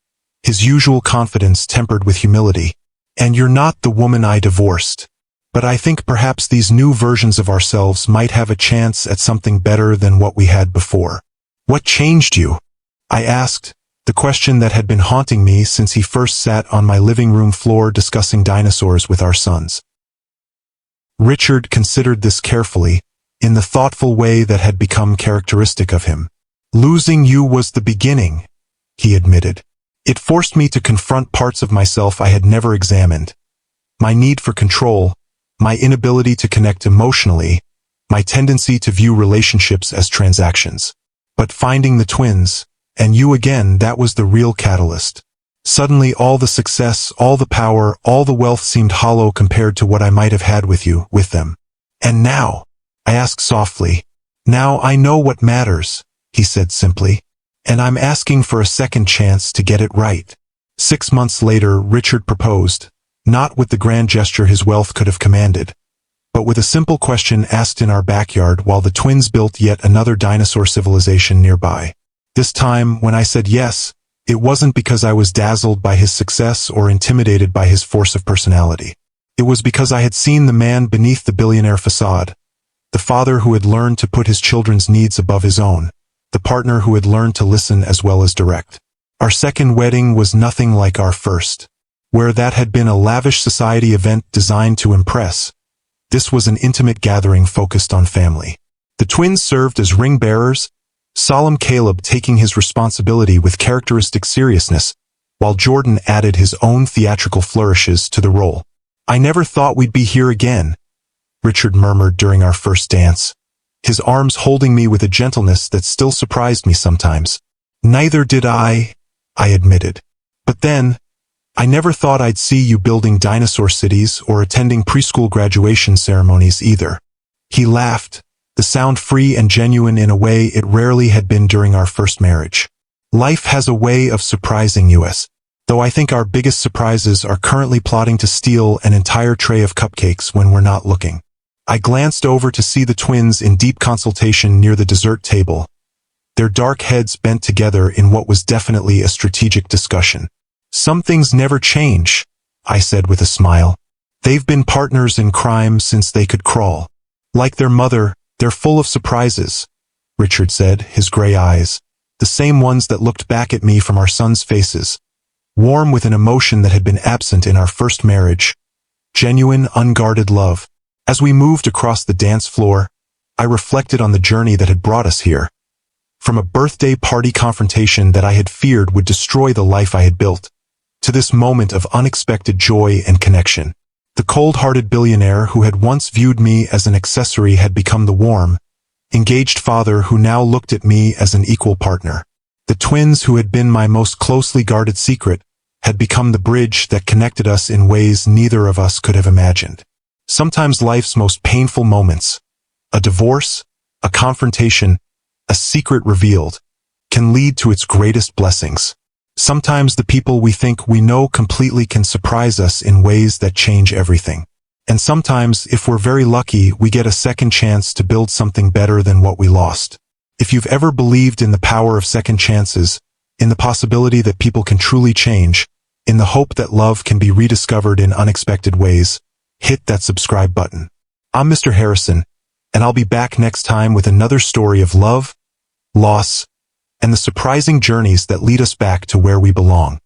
his usual confidence tempered with humility. And you're not the woman I divorced. But I think perhaps these new versions of ourselves might have a chance at something better than what we had before. What changed you? I asked, the question that had been haunting me since he first sat on my living room floor discussing dinosaurs with our sons. Richard considered this carefully, in the thoughtful way that had become characteristic of him. Losing you was the beginning, he admitted. It forced me to confront parts of myself I had never examined. My need for control, my inability to connect emotionally, my tendency to view relationships as transactions. But finding the twins, and you again, that was the real catalyst. Suddenly all the success, all the power, all the wealth seemed hollow compared to what I might have had with you, with them. And now, I asked softly, now I know what matters, he said simply. And I'm asking for a second chance to get it right. 6 months later, Richard proposed, not with the grand gesture his wealth could have commanded, but with a simple question asked in our backyard while the twins built yet another dinosaur civilization nearby. This time, when I said yes, it wasn't because I was dazzled by his success or intimidated by his force of personality. It was because I had seen the man beneath the billionaire facade, the father who had learned to put his children's needs above his own, the partner who had learned to listen as well as direct. Our second wedding was nothing like our first. Where that had been a lavish society event designed to impress, this was an intimate gathering focused on family. The twins served as ring bearers, solemn Caleb taking his responsibility with characteristic seriousness, while Jordan added his own theatrical flourishes to the role. I never thought we'd be here again, Richard murmured during our first dance, his arms holding me with a gentleness that still surprised me sometimes. Neither did I admitted. But then, I never thought I'd see you building dinosaur cities or attending preschool graduation ceremonies either. He laughed, the sound free and genuine in a way it rarely had been during our first marriage. Life has a way of surprising us, though I think our biggest surprises are currently plotting to steal an entire tray of cupcakes when we're not looking. I glanced over to see the twins in deep consultation near the dessert table, their dark heads bent together in what was definitely a strategic discussion. Some things never change, I said with a smile. They've been partners in crime since they could crawl. Like their mother, they're full of surprises, Richard said, his gray eyes, the same ones that looked back at me from our sons' faces, warm with an emotion that had been absent in our first marriage, genuine, unguarded love. As we moved across the dance floor, I reflected on the journey that had brought us here. From a birthday party confrontation that I had feared would destroy the life I had built, to this moment of unexpected joy and connection. The cold-hearted billionaire who had once viewed me as an accessory had become the warm, engaged father who now looked at me as an equal partner. The twins who had been my most closely guarded secret had become the bridge that connected us in ways neither of us could have imagined. Sometimes life's most painful moments, a divorce, a confrontation, a secret revealed, can lead to its greatest blessings. Sometimes the people we think we know completely can surprise us in ways that change everything. And sometimes, if we're very lucky, we get a second chance to build something better than what we lost. If you've ever believed in the power of second chances, in the possibility that people can truly change, in the hope that love can be rediscovered in unexpected ways, hit that subscribe button. I'm Mr. Harrison, and I'll be back next time with another story of love, loss, and the surprising journeys that lead us back to where we belong.